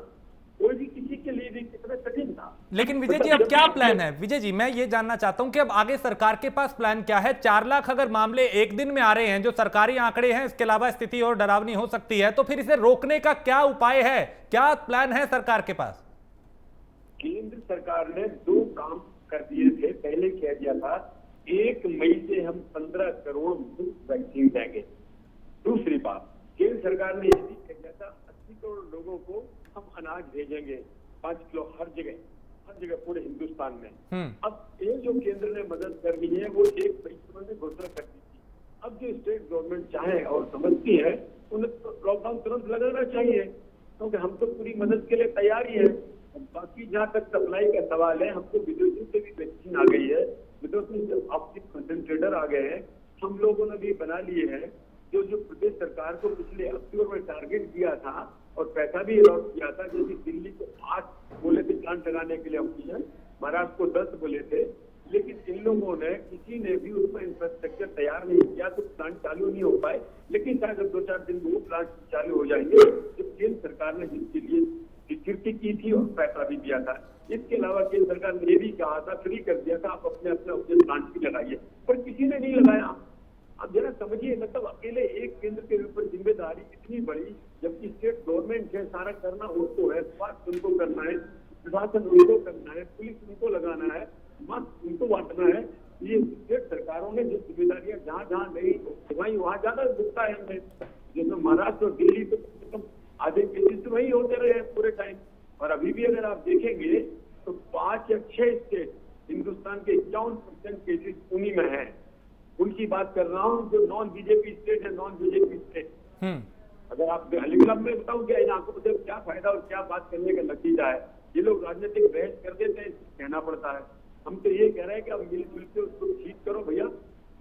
कोई भी किसी के लिए भी कितना कठिन था। लेकिन विजय जी, अब क्या प्लान है? विजय जी, मैं ये जानना चाहता हूं कि अब आगे सरकार के पास प्लान क्या है? 4 लाख अगर मामले एक दिन में आ रहे हैं, जो सरकारी आंकड़े हैं, इसके अलावा स्थिति और डरावनी हो सकती है, तो फिर इसे रोकने का क्या उपाय है, क्या प्लान है सरकार के पास? केंद्र सरकार ने 2 काम कर दिए थे। पहले कह दिया था 1 मई से हम 15 करोड़ मुफ्त वैक्सीन देंगे। दूसरी बात, केंद्र सरकार ने ये भी कह दिया था 80 करोड़ लोगों को हम अनाज भेजेंगे, 5 किलो हर जगह पूरे हिंदुस्तान में। अब ये जो केंद्र ने मदद कर दी है वो 1 मई से उन्होंने घोषणा कर दी थी। अब जो स्टेट गवर्नमेंट चाहे और समझती है उन्हें तो लॉकडाउन तुरंत लगाना चाहिए, क्योंकि हम तो पूरी मदद के लिए तैयार ही है। बाकी जहाँ तक सप्लाई का सवाल है, हमको विदेशों से भी वैक्सीन आ गई है, विदेशों से ऑक्सीजन कंसंट्रेटर आ गए हैं, हम लोगों ने भी बना लिए हैं। जो प्रदेश सरकार को पिछले अक्टूबर में टारगेट दिया था और पैसा भी अलॉट किया था, जैसे दिल्ली को 8 बोले थे प्लांट लगाने के लिए ऑक्सीजन, महाराष्ट्र को 10 बोले थे, लेकिन इन लोगों ने किसी ने भी उसमें इंफ्रास्ट्रक्चर तैयार नहीं किया, तो प्लांट चालू नहीं हो पाए। लेकिन शायद 2-4 दिन में वो प्लांट चालू हो जाएंगे, जो केंद्र सरकार ने जिसके लिए स्वीकृति की थी और पैसा भी दिया था। इसके अलावा केंद्र सरकार ने ये भी कहा था, फ्री कर दिया था, आप अपने ऑक्सीजन प्लांट भी लगाइए, पर किसी ने नहीं लगाया। अब जरा समझिए, मतलब अकेले एक केंद्र के ऊपर जिम्मेदारी इतनी बड़ी, जबकि स्टेट गवर्नमेंट है, सारा करना उनको है, स्वास्थ्य उनको करना है, प्रशासन उनको करना है, पुलिस उनको लगाना है, मास्क उनको बांटना है। ये स्टेट सरकारों ने जो जिम्मेदारियां जहाँ जहाँ नहीं वहीं वहाँ ज्यादा दिखता है हमें। जैसे महाराष्ट्र और दिल्ली तो आधे केसेस वही होते रहे हैं पूरे टाइम, और अभी भी अगर आप देखेंगे तो 5 या 6 स्टेट हिंदुस्तान के 51% केसेस उन्हीं में हैं। उनकी बात कर रहा हूँ जो नॉन बीजेपी स्टेट है, नॉन बीजेपी स्टेट। अगर आप, लेकिन अब मैं बताऊं क्या इन आंखों से क्या फायदा और क्या बात करने का नतीजा है। ये लोग राजनीतिक बहस कर देते हैं, कहना पड़ता है। हम तो ये कह रहे हैं कि अब मिलजुल के उसको ठीक करो भैया।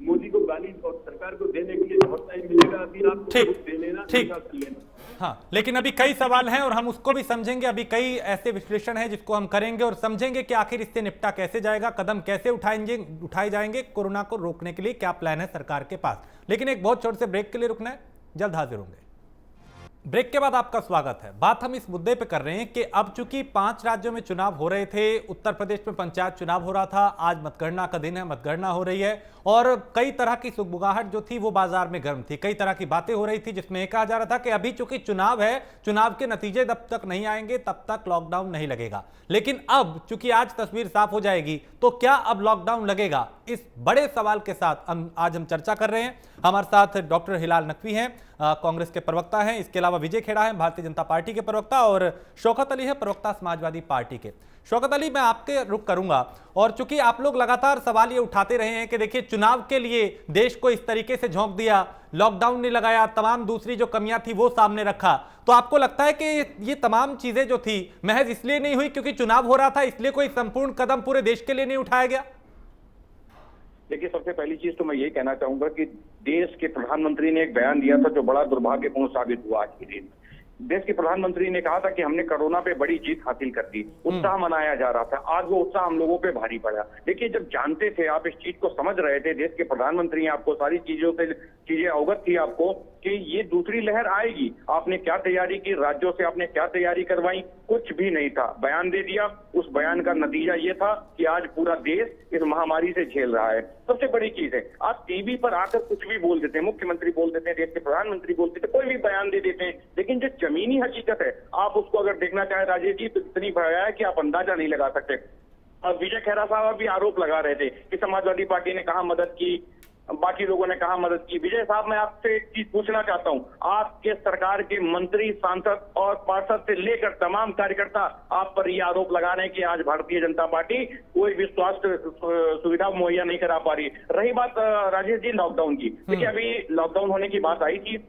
मोदी को गाली और सरकार को देने के लिए बहुत टाइम मिलेगा, अभी आपको दे लेना, कर लेना। हाँ, लेकिन अभी कई सवाल हैं और हम उसको भी समझेंगे। अभी कई ऐसे विश्लेषण हैं जिसको हम करेंगे और समझेंगे कि आखिर इससे निपटा कैसे जाएगा, कदम कैसे उठाए जाएंगे, कोरोना को रोकने के लिए क्या प्लान है सरकार के पास। लेकिन एक बहुत छोटे से ब्रेक के लिए रुकना है, जल्द हाजिर होंगे। ब्रेक के बाद आपका स्वागत है। बात हम इस मुद्दे पे कर रहे हैं कि अब चूंकि 5 राज्यों में चुनाव हो रहे थे, उत्तर प्रदेश में पंचायत चुनाव हो रहा था, आज मतगणना का दिन है, मतगणना हो रही है और कई तरह की सुगबुगाहट जो थी वो बाजार में गर्म थी। कई तरह की बातें हो रही थी जिसमें यह कहा जा रहा था कि अभी चूंकि चुनाव है, चुनाव के नतीजे जब तक नहीं आएंगे तब तक लॉकडाउन नहीं लगेगा। लेकिन अब चूंकि आज तस्वीर साफ हो जाएगी तो क्या अब लॉकडाउन लगेगा, इस बड़े सवाल के साथ आज हम चर्चा कर रहे हैं। हमारे साथ डॉक्टर हिलाल नकवी हैं, कांग्रेस के प्रवक्ता हैं, इसके अलावा विजय खेड़ा हैं, भारतीय जनता पार्टी के प्रवक्ता, और शौकत अली है, प्रवक्ता समाजवादी पार्टी के। शौकत अली, मैं आपके रुख करूंगा और चूंकि आप लोग लगातार सवाल ये उठाते रहे हैं कि देखिए चुनाव के लिए देश को इस तरीके से झोंक दिया, लॉकडाउन नहीं लगाया, तमाम दूसरी जो कमियां थी वो सामने रखा, तो आपको लगता है कि ये तमाम चीजें जो थी महज इसलिए नहीं हुई क्योंकि चुनाव हो रहा था, इसलिए कोई संपूर्ण कदम पूरे देश के लिए नहीं उठाया गया? देखिए, सबसे पहली चीज तो मैं यही कहना चाहूंगा कि देश के प्रधानमंत्री ने एक बयान दिया था जो बड़ा दुर्भाग्यपूर्ण साबित हुआ आज के दिन। देश के प्रधानमंत्री ने कहा था कि हमने कोरोना पे बड़ी जीत हासिल कर दी, उत्साह मनाया जा रहा था। आज वो उत्साह हम लोगों पे भारी पड़ा। देखिए, जब जानते थे, आप इस चीज को समझ रहे थे, देश के प्रधानमंत्री आपको सारी चीजों से चीजें अवगत थी आपको कि ये दूसरी लहर आएगी, आपने क्या तैयारी की, राज्यों से आपने क्या तैयारी करवाई, कुछ भी नहीं था, बयान दे दिया। उस बयान का नतीजा ये था कि आज पूरा देश इस महामारी से झेल रहा है। सबसे बड़ी चीज है, आप टीवी पर आकर कुछ भी बोल देते हैं, मुख्यमंत्री बोल देते हैं, देश के प्रधानमंत्री बोलते थे, कोई भी बयान दे देते हैं, लेकिन जो जमीनी हकीकत है आप उसको अगर देखना चाहे राजेश जी, तो इतनी भयावह है कि आप अंदाजा नहीं लगा सकते। अब विजय खेड़ा साहब भी आरोप लगा रहे थे कि समाजवादी पार्टी ने कहा मदद की, बाकी लोगों ने कहा मदद की। विजय साहब, मैं आपसे एक चीज पूछना चाहता हूं, आपके सरकार के मंत्री, सांसद और पार्षद से लेकर तमाम कार्यकर्ता आप पर यह आरोप लगा रहे हैं कि आज भारतीय जनता पार्टी कोई भी स्वास्थ्य सुविधा मुहैया नहीं करा पा रही। रही बात राजेश जी लॉकडाउन की, देखिए अभी लॉकडाउन होने की बात आई थी,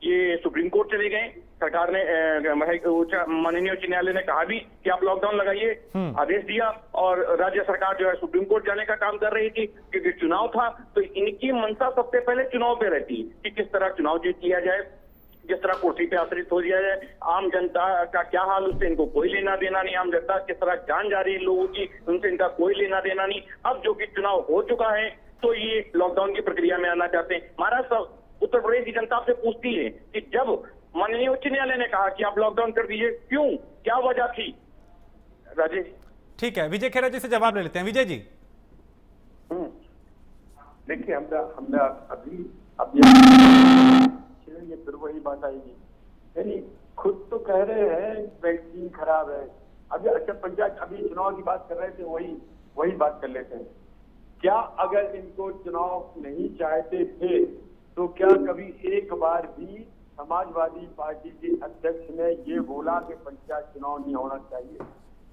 ये सुप्रीम कोर्ट चले गए, सरकार ने माननीय उच्च न्यायालय ने कहा भी कि आप लॉकडाउन लगाइए, आदेश दिया, और राज्य सरकार जो है सुप्रीम कोर्ट जाने का काम कर रही थी क्योंकि चुनाव था। तो इनकी मंशा सबसे पहले चुनाव पे रहती कि किस तरह चुनाव जीत लिया जाए, किस तरह कुर्सी पे आश्रित हो दिया जाए, आम जनता का क्या हाल, उससे इनको कोई लेना देना नहीं, आम जनता किस तरह जान जा रही है लोगों की, उनसे इनका कोई लेना देना नहीं। अब जो कि चुनाव हो चुका है तो ये लॉकडाउन की प्रक्रिया में आना चाहते हैं। महाराष्ट्र, उत्तर प्रदेश की जनता आपसे पूछती है कि जब माननीय उच्च न्यायालय ने कहा कि आप लॉकडाउन कर दीजिए, क्यों, क्या वजह थी? राजेश, ठीक है, विजय खेड़ा जी से जवाब ले लेते हैं। विजय जी, देखिए हमने अभी ये फिर वही बात आएगी, यानी खुद तो कह रहे हैं वैक्सीन खराब है। अभी अच्छा पंचायत, अभी चुनाव की बात कर रहे थे, वही बात कर लेते हैं। क्या अगर इनको चुनाव नहीं चाहते थे तो क्या कभी एक बार भी समाजवादी पार्टी के अध्यक्ष ने ये बोला कि पंचायत चुनाव नहीं होना चाहिए?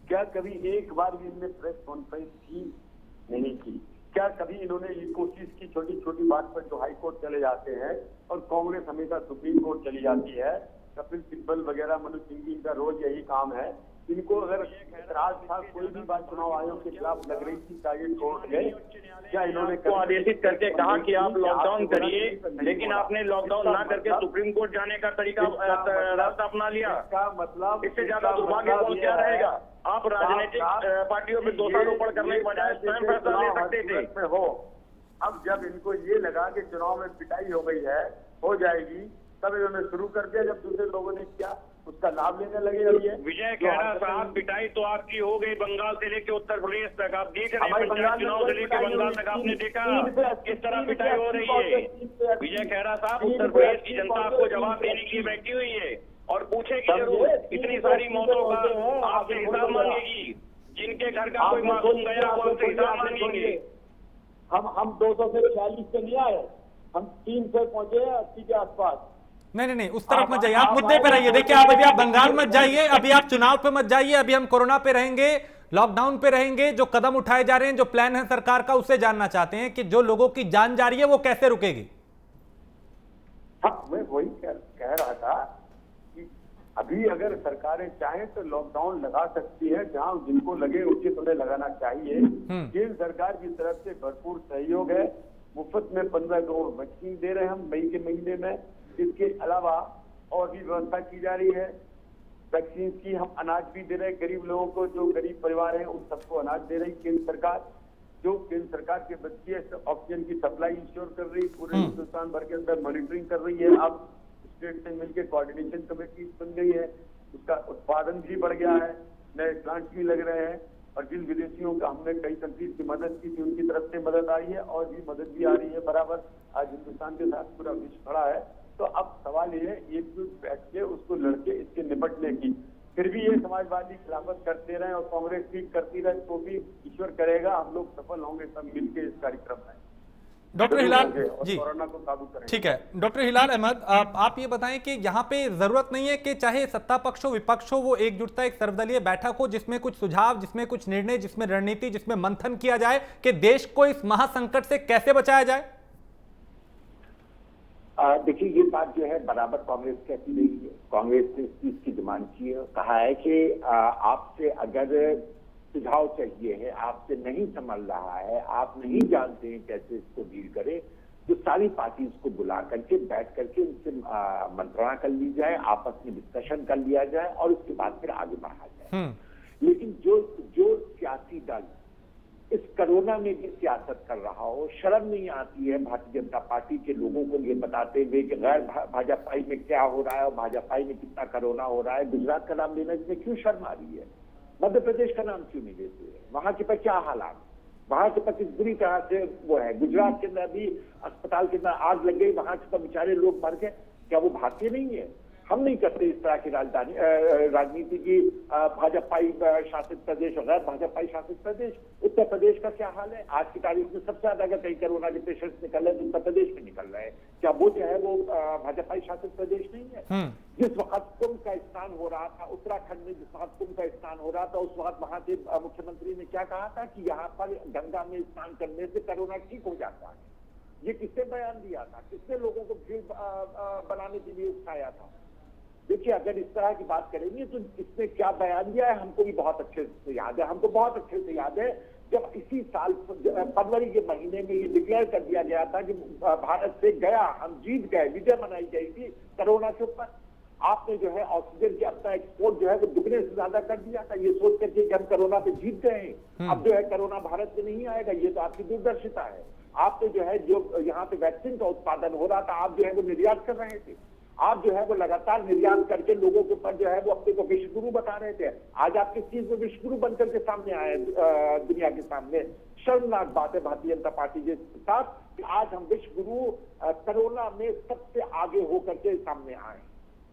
क्या कभी एक बार भी इनने प्रेस कॉन्फ्रेंस की? नहीं की। क्या कभी इन्होंने ये कोशिश की, छोटी छोटी बात पर जो हाई कोर्ट चले जाते हैं और कांग्रेस हमेशा सुप्रीम कोर्ट चली जाती है, कपिल सिब्बल वगैरह, मनोज सिंह का रोज यही काम है। इनको अगर राज था, कोई भी बात चुनाव आयोग के खिलाफ लग रही थी, टारगेट कोर्ट गए, क्या इन्होंने को आदेशित करके कहा कि आप लॉकडाउन करिए, लेकिन आपने लॉकडाउन ना करके सुप्रीम कोर्ट जाने का तरीका रास्ता अपना लिया? इसका मतलब इससे ज्यादा दुर्भाग्यपूर्ण क्या रहेगा? आप राजनीतिक पार्टियों पर दोषारोपण करने के बजाय स्वयं फैसला ले सकते थे। हो अब जब इनको ये लगा कि चुनाव में पिटाई हो गई है, हो जाएगी, तब इन्होंने शुरू कर दिया। जब दूसरे लोगों ने किया उसका लाभ लेने लगे। विजय खेड़ा साहब, पिटाई तो आपकी हो गई, बंगाल से लेके उत्तर प्रदेश तक आप देख रहे हैं, पंचायत चुनाव से लेके बंगाल तक आपने देखा किस तरह पिटाई हो रही है। विजय खेड़ा साहब, उत्तर प्रदेश की जनता आपको जवाब देने के लिए बैठी हुई है और पूछेगी जरूर, इतनी सारी मौतों का आपसे हिसाब मांगेगी। जिनके घर का कोई मासूम गया वो आपसे हिसाब मांगेंगे। हम 200 से 46 पे नहीं आए, हम 300 पहुंचे 80 के आसपास। नहीं, उस तरफ मत जाइए, आप मुद्दे पे रहिए। देखिए, आप अभी आप बंगाल मत जाइए, अभी आप चुनाव पे मत जाइए, अभी हम कोरोना पे रहेंगे। लॉकडाउन पे रहेंगे? जो कदम उठाए जा रहे हैं, जो प्लान है सरकार का, उससे जानना चाहते हैं कि जो लोगों की जान जा रही है वो कैसे रुकेगी? हाँ, मैं वही कह रहा था कि अभी अगर सरकारें चाहें तो लॉकडाउन लगा सकती है, जहां जिनको लगे उचित उन्हें लगाना चाहिए। केंद्र सरकार की तरफ से भरपूर सहयोग है। मुफ्त में 15 करोड़ वैक्सीन दे रहे हैं हम मई के महीने में। इसके अलावा और भी व्यवस्था की जा रही है वैक्सीन की। हम अनाज भी दे रहे हैं गरीब लोगों को, जो गरीब परिवार हैं उन सबको अनाज दे रही केंद्र सरकार। जो केंद्र सरकार के बच्चे ऑक्सीजन की सप्लाई इंश्योर कर रही, पूरे हिंदुस्तान भर के अंदर मॉनिटरिंग कर रही है। अब स्टेट से मिलकर कोऑर्डिनेशन कमेटी बन गई है, उसका उत्पादन भी बढ़ गया है, नए प्लांट भी लग रहे हैं। और जिन विदेशियों का हमने कई कंट्रीज की मदद की थी, उनकी तरफ से मदद आ रही है और भी मदद भी आ रही है बराबर। आज हिंदुस्तान के साथ पूरा विश्व खड़ा है। तो अब सवाल ये है एकजुट बैठ के उसको लड़के इसके निपटने की। फिर भी ये समाजवादी खिलाफत करते रहे और कांग्रेस भी करती रहे तो भी ईश्वर करेगा हम लोग सफल होंगे सब मिलकर इस कार्यक्रम में। डॉक्टर हिलाल जी, कोरोना को काबू करेंगे। ठीक है। डॉक्टर हिलाल अहमद, आप ये बताएं कि यहाँ पे जरूरत नहीं है कि चाहे सत्ता पक्ष हो विपक्ष हो, वो एकजुटता, एक सर्वदलीय बैठक हो जिसमें कुछ सुझाव, जिसमें कुछ निर्णय, जिसमें रणनीति, जिसमें मंथन किया जाए कि देश को इस महासंकट से कैसे बचाया जाए? देखिए, ये बात जो है बराबर कांग्रेस कहती रही है। कांग्रेस ने इस चीज की डिमांड की है, कहा है कि आपसे अगर सुझाव चाहिए है, आपसे नहीं संभल रहा है, आप नहीं जानते हैं कैसे इसको डील करें, तो सारी पार्टीज को बुला करके बैठ करके उनसे मंत्रणा कर ली जाए, आपस में डिस्कशन कर लिया जाए और उसके बाद फिर आगे बढ़ा जाए। लेकिन जो सियासी दल इस कोरोना में भी सियासत कर रहा हो, शर्म नहीं आती है भारतीय जनता पार्टी के लोगों को ये बताते हुए कि गैर भाजपाई में क्या हो रहा है और भाजपाई में कितना कोरोना हो रहा है। गुजरात का नाम लेना इसमें क्यों शर्म आ रही है? मध्य प्रदेश का नाम क्यों नहीं लेते हैं? वहां के पर क्या हालात, वहां के पर किस बुरी तरह से वो है। गुजरात के अंदर भी अस्पताल के अंदर आग लग गई, वहां के पर बेचारे लोग मर गए। क्या वो भारतीय नहीं है? हम नहीं करते इस तरह की राजनीति की भाजपाई शासित प्रदेश और गैर भाजपाई शासित प्रदेश। उत्तर प्रदेश का क्या हाल है? आज की तारीख में सबसे ज्यादा अगर कई कोरोना के पेशेंट्स निकल रहे हैं तो उत्तर प्रदेश में निकल रहे हैं। क्या वो जो है वो भाजपाई शासित प्रदेश नहीं है? जिस वक्त कुंभ का स्नान हो रहा था उत्तराखंड में, जिस वक्त कुंभ का स्नान हो रहा था उस वक्त वहां के मुख्यमंत्री ने क्या कहा था कि यहाँ पर गंगा में स्नान करने से कोरोना ठीक हो जाता है। ये किसने बयान दिया था? किसने लोगों को भीड़ बनाने के लिए उठाया था? देखिए, अगर इस तरह की बात करेंगे तो इसने क्या बयान दिया है हमको भी बहुत अच्छे से याद है। हमको बहुत अच्छे से याद है जब इसी साल फरवरी के महीने में ये डिक्लेयर कर दिया गया था कि भारत से गया, हम जीत गए, विजय मनाई गई थी कोरोना के ऊपर। आपने जो है ऑक्सीजन की अपना एक्सपोर्ट जो है वो दुगने से ज्यादा कर दिया था, ये सोच करके कि हम कोरोना पे जीत गए हैं। अब जो है कोरोना भारत में नहीं आएगा, ये तो आपकी दूरदर्शिता है। आपने जो है जो यहाँ पे वैक्सीन का उत्पादन हो रहा था, आप जो है वो निर्यात कर रहे थे। आप जो है वो लगातार निर्यात करके लोगों के ऊपर जो है वो अपने को विश्व गुरु बता रहे थे। आज आप किस चीज में विश्व गुरु बनकर के सामने आए दुनिया के सामने? शर्मनाक बात है भारतीय जनता पार्टी के साथ कि आज हम विश्व गुरु कोरोना में सबसे आगे होकर के सामने आए।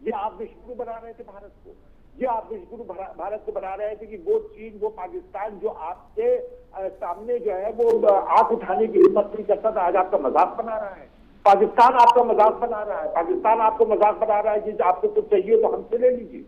ये आप विश्व गुरु बना रहे थे भारत को। ये आप विश्व गुरु भारत को बना रहे थे कि वो चीन, वो पाकिस्तान जो आपके सामने जो है वो आंख उठाने की हिम्मत नहीं करता था, आज आपका मजाक बना रहा है। पाकिस्तान आपका मजाक बना रहा है। पाकिस्तान आपको मजाक बना रहा है कि आपको कुछ चाहिए तो हमसे ले लीजिए।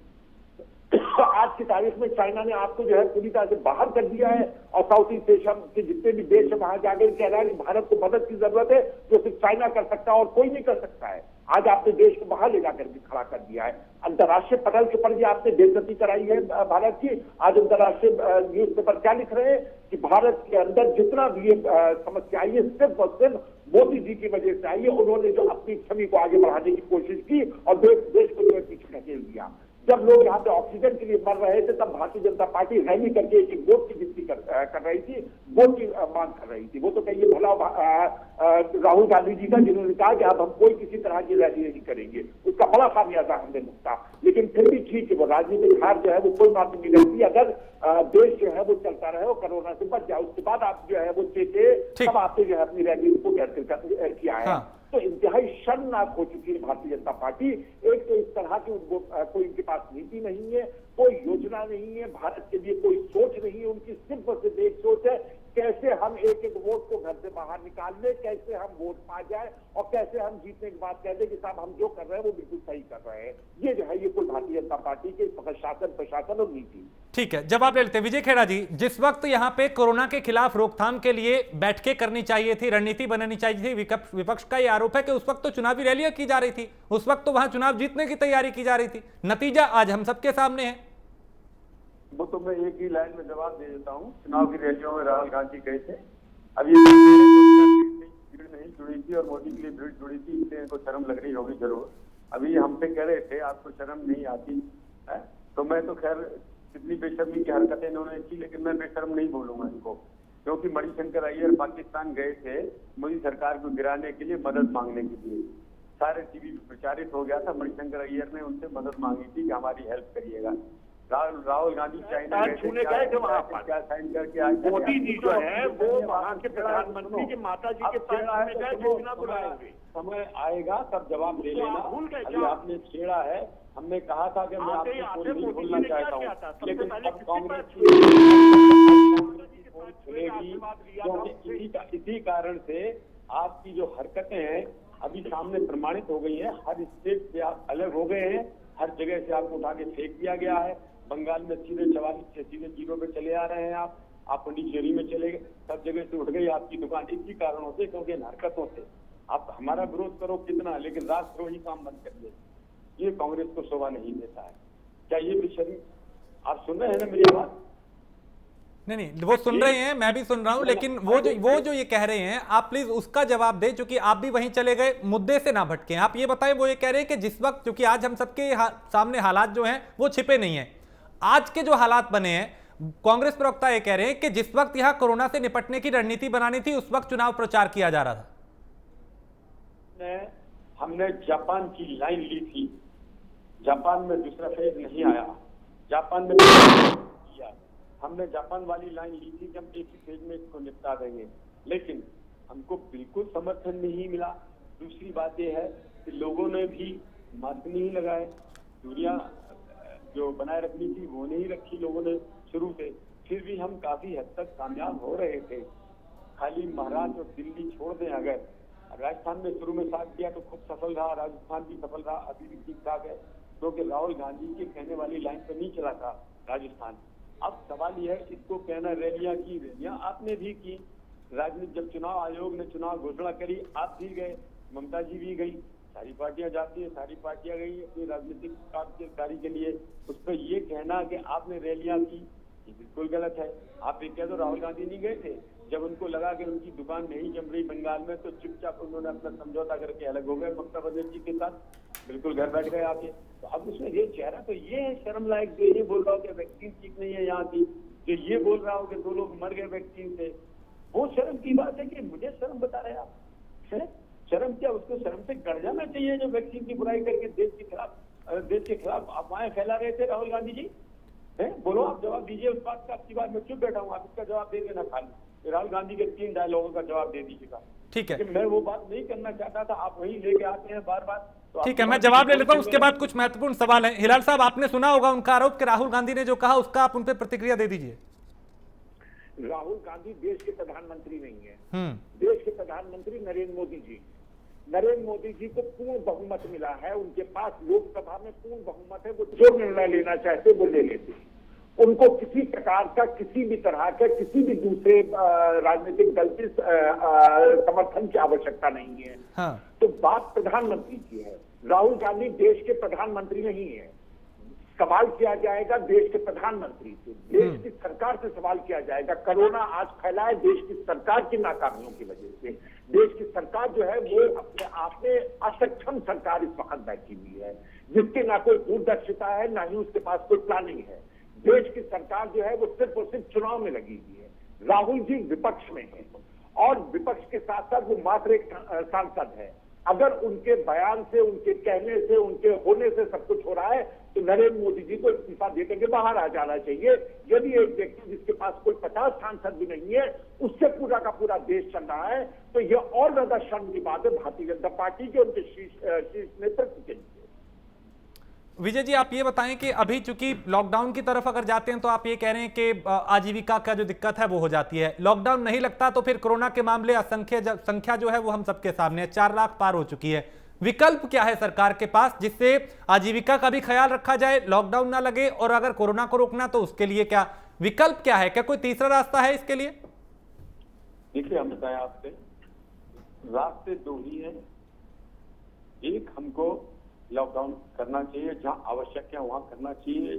आज की तारीख में चाइना ने आपको जो है पूरी तरह से बाहर कर दिया है और साउथ ईस्ट एशिया के जितने भी देश है वहां जाकर कह रहा है कि भारत को मदद की जरूरत है, जो सिर्फ चाइना कर सकता है और कोई नहीं कर सकता है। आज आपने देश को बाहर ले जाकर के खड़ा कर दिया है। अंतर्राष्ट्रीय पटल के ऊपर भी आपने बेइज्जती कराई है भारत की। आज अंतर्राष्ट्रीय न्यूज पेपर क्या लिख रहे हैं कि भारत के अंदर जितना भी समस्या आई है सिर्फ और सिर्फ मोदी जी की वजह से आई है। उन्होंने जो अपनी छवि को आगे बढ़ाने की कोशिश की और देश को जो है पीछे ढकेल दिया। जब लोग यहाँ पे ऑक्सीजन के लिए मर रहे थे तब भारतीय जनता पार्टी रैली करके एक वोट की गिनती कर रही थी, वोट की मांग कर रही थी। वो तो कहिए भला राहुल गांधी जी का, जिन्होंने कहा कि अब हम कोई किसी तरह की रैली नहीं करेंगे, उसका बड़ा खामियाजा हमने भुगता। लेकिन फिर भी ठीक है, वो राजनीतिक हार जो है वो कोई बात नहीं रहती अगर देश जो है वो चलता रहे और कोरोना से बच जाए। उसके बाद आप जो है वो चेते तब आपने जो है अपनी रैली को कैंसिल किया है। तो इंतहाई शर्मनाक हो चुकी है भारतीय जनता पार्टी। एक तो इस तरह की कोई इनके पास नीति नहीं है, कोई योजना नहीं है, भारत के लिए कोई सोच नहीं है। उनकी सिर्फ और सिर्फ एक सोच है कैसे हम एक एक वोट को घर से बाहर निकाल ले, कैसे हम वोट पा जाए और कैसे हम जीतने के बाद कह दें कि साहब हम जो कर रहे हैं वो बिल्कुल सही कर रहे हैं। ये जो है ये कुल भारतीय जनता पार्टी के शासन, प्रशासन और नीति ठीक है, जवाब ले लेते हैं। विजय खेड़ा जी, जिस वक्त यहां पे कोरोना के खिलाफ रोकथाम के लिए बैठकें करनी चाहिए थी, रणनीति बनानी चाहिए थी, विपक्ष का यह आरोप है कि उस वक्त तो चुनावी रैलियां की जा रही थी, उस वक्त तो वहां चुनाव जीतने की तैयारी की जा रही थी। नतीजा आज हम सबके सामने है। वो तो मैं एक ही लाइन में जवाब दे देता हूँ। चुनाव की रैलियों में राहुल गांधी गए थे, अभी भीड़ नहीं जुड़ी थी और मोदी के लिए भीड़ जुड़ी थी, इसलिए इनको शर्म लग रही होगी जरूर। अभी हमसे कह रहे थे आपको शर्म नहीं आती है, तो मैं तो खैर कितनी बेशर्मी की हरकतें इन्होंने की, लेकिन मैं बेशर्म नहीं बोलूंगा इनको, क्योंकि मणिशंकर अय्यर पाकिस्तान गए थे मोदी सरकार को गिराने के लिए, मदद मांगने के लिए। सारे टीवी पर प्रचारित हो गया था, मणिशंकर अय्यर ने उनसे मदद मांगी थी कि हमारी हेल्प करिएगा। राहुल गांधी चाइना छूने गए थे वहां पर, क्या साइन करके आए। मोदी जी जो है वो वहां के प्रधानमंत्री की माता जी के साथ में गए थे बिना बुलाए हुए। समय आएगा तब जवाब दे लेना। अभी आपने छेड़ा है, हमने कहा था कि मैं आपको नहीं बोलना चाहता हूँ, लेकिन अब कांग्रेस खुलेगी, क्योंकि इसी कारण से आपकी जो हरकतें हैं अभी सामने प्रमाणित हो गई है। हर स्टेट से आप अलग हो गए हैं, हर जगह से आपको उठा के फेंक दिया गया है। बंगाल में सीधे 44 से सीधे 0 पे चले आ रहे हैं आप पंडिचेरी में चले गए, सब जगह से उठ गई आपकी दुकान। इसी कारणों से, क्योंकि इन हरकतों से आप हमारा विरोध करो कितना, लेकिन राष्ट्रद्रोही काम बंद करिए, ये कांग्रेस को शोभा नहीं देता है। क्या ये विषय आप सुन रहे हैं ना मेरी आवाज? नहीं, वो सुन रहे हैं, मैं भी सुन रहा हूं, लेकिन वो जो ये कह रहे हैं, आप प्लीज उसका जवाब दें, क्योंकि आप भी वहीं चले गए, मुद्दे से ना भटके। आप ये बताएं, वो ये कह रहे हैं कि जिस वक्त, क्योंकि आज हम सबके सामने हालात जो हैं वो छिपे नहीं है, आज के जो हालात बने हैं, कांग्रेस प्रवक्ता ये कह रहे हैं कि जिस वक्त यहां कोरोना से निपटने की रणनीति बनानी थी, उस वक्त चुनाव प्रचार किया जा रहा था। हमने जापान की लाइन ली थी, जापान में दूसरा फेज नहीं आया, जापान में किया, हमने जापान वाली लाइन ली थी कि हम एक ही फेज में इसको निपटा देंगे, लेकिन हमको बिल्कुल समर्थन नहीं मिला। दूसरी बात यह है कि लोगों ने भी मास्क नहीं लगाए, दूरियां जो बनाए रखनी थी वो नहीं रखी लोगों ने शुरू से, फिर भी हम काफी हद तक कामयाब हो रहे थे। खाली महाराष्ट्र और दिल्ली छोड़ दें, अगर राजस्थान में शुरू में साथ दिया तो खूब सफल रहा, राजस्थान भी सफल रहा, अभी भी ठीक ठाक है, क्योंकि राहुल गांधी के कहने वाली लाइन पर नहीं चला था राजस्थान। अब सवाल यह है, इसको कहना रैलियां की, रैलियां आपने भी की, राजनीति जब चुनाव आयोग ने चुनाव घोषणा करी आप भी गए, ममता जी भी गई, सारी पार्टियां जाती है, सारी पार्टियां गई अपनी राजनीतिक कार्य के लिए। उस पर ये कहना कि आपने रैलियां की, ये बिल्कुल गलत है। आप ये कह दो राहुल गांधी नहीं गए थे, जब उनको लगा कि उनकी दुकान नहीं जम रही बंगाल में, तो चुपचाप उन्होंने अपना समझौता करके अलग हो गए ममता बनर्जी के साथ, बिल्कुल घर बैठ गए आके। तो अब उसमें ये चेहरा तो ये है शर्म लायक, जो ये बोल रहा हो कि वैक्सीन ठीक नहीं है यहाँ की, जो ये बोल रहा हो कि 2 लोग मर गए वैक्सीन से, वो शर्म की बात है कि मुझे शर्म बता रहे हैं आप? शर्म क्या, उसको शर्म से गड़ जाना चाहिए जो वैक्सीन की बुराई करके देश के खिलाफ अफवाहें फैला रहे थे राहुल गांधी जी। बोलो, आप जवाब दीजिए उस बात का। आपकी बात मैं चुप बैठा हूँ, आप इसका जवाब दे देना खाली। राहुल गांधी के 3 डायलॉगों का जवाब दे दीजिएगा। ठीक है, मैं वो बात नहीं करना चाहता था, आप वही लेके आते हैं बार बार। तो ठीक है, मैं जवाब ले लेता हूं, उसके बाद कुछ महत्वपूर्ण सवाल है। हिलाल साहब, आपने सुना होगा उनका आरोप कि राहुल गांधी ने जो कहा, उसका आप उन पर प्रतिक्रिया दे दीजिए। राहुल गांधी देश के प्रधानमंत्री नहीं है। देश के प्रधानमंत्री नरेंद्र मोदी जी को पूर्ण बहुमत मिला है, उनके पास लोकसभा में पूर्ण बहुमत है, वो जो निर्णय लेना चाहते वो ले लेते हैं। उनको किसी प्रकार का, किसी भी तरह का, किसी भी दूसरे राजनीतिक दल के समर्थन की आवश्यकता नहीं है। हाँ। तो बात प्रधानमंत्री की है, राहुल गांधी देश के प्रधानमंत्री नहीं है। सवाल किया जाएगा देश के प्रधानमंत्री से, देश की सरकार से सवाल किया जाएगा। कोरोना आज फैला है देश की सरकार की नाकामियों की वजह से। देश की सरकार जो है वो अपने आप में असक्षम सरकार इस वक्त बैठी हुई है, जिसकी ना कोई दूरदर्शिता है, ना ही उसके पास कोई प्लानिंग है। देश की सरकार जो है वो सिर्फ और सिर्फ चुनाव में लगी हुई है। राहुल जी विपक्ष में है और विपक्ष के साथ साथ वो मात्र एक सांसद है। अगर उनके बयान से, उनके कहने से, उनके होने से सब कुछ हो रहा है, तो नरेंद्र मोदी जी को इस्तीफा देकर के बाहर आ जाना चाहिए। यदि एक व्यक्ति जिसके पास कोई 50 सांसद भी नहीं है, उससे पूरा का पूरा देश चल रहा है, तो यह और ज्यादा शर्म की बात है भारतीय जनता पार्टी के, उनके शीर्ष नेतृत्व के लिए। विजय जी, आप ये बताएं कि अभी चूंकि लॉकडाउन की तरफ अगर जाते हैं तो आप ये कह रहे हैं कि आजीविका का जो दिक्कत है वो हो जाती है, लॉकडाउन नहीं लगता तो फिर कोरोना के मामले असंख्य संख्या जो है वो हम सबके सामने है, 4 लाख पार हो चुकी है। विकल्प क्या है सरकार के पास जिससे आजीविका का भी ख्याल रखा जाए, लॉकडाउन ना लगे, और अगर कोरोना को रोकना तो उसके लिए क्या विकल्प क्या है? क्या कोई तीसरा रास्ता है इसके लिए? देखिए, हम बताएं आपसे, रास्ते दो ही हैं। एक, हमको लॉकडाउन करना चाहिए, जहां आवश्यक है वहां करना चाहिए,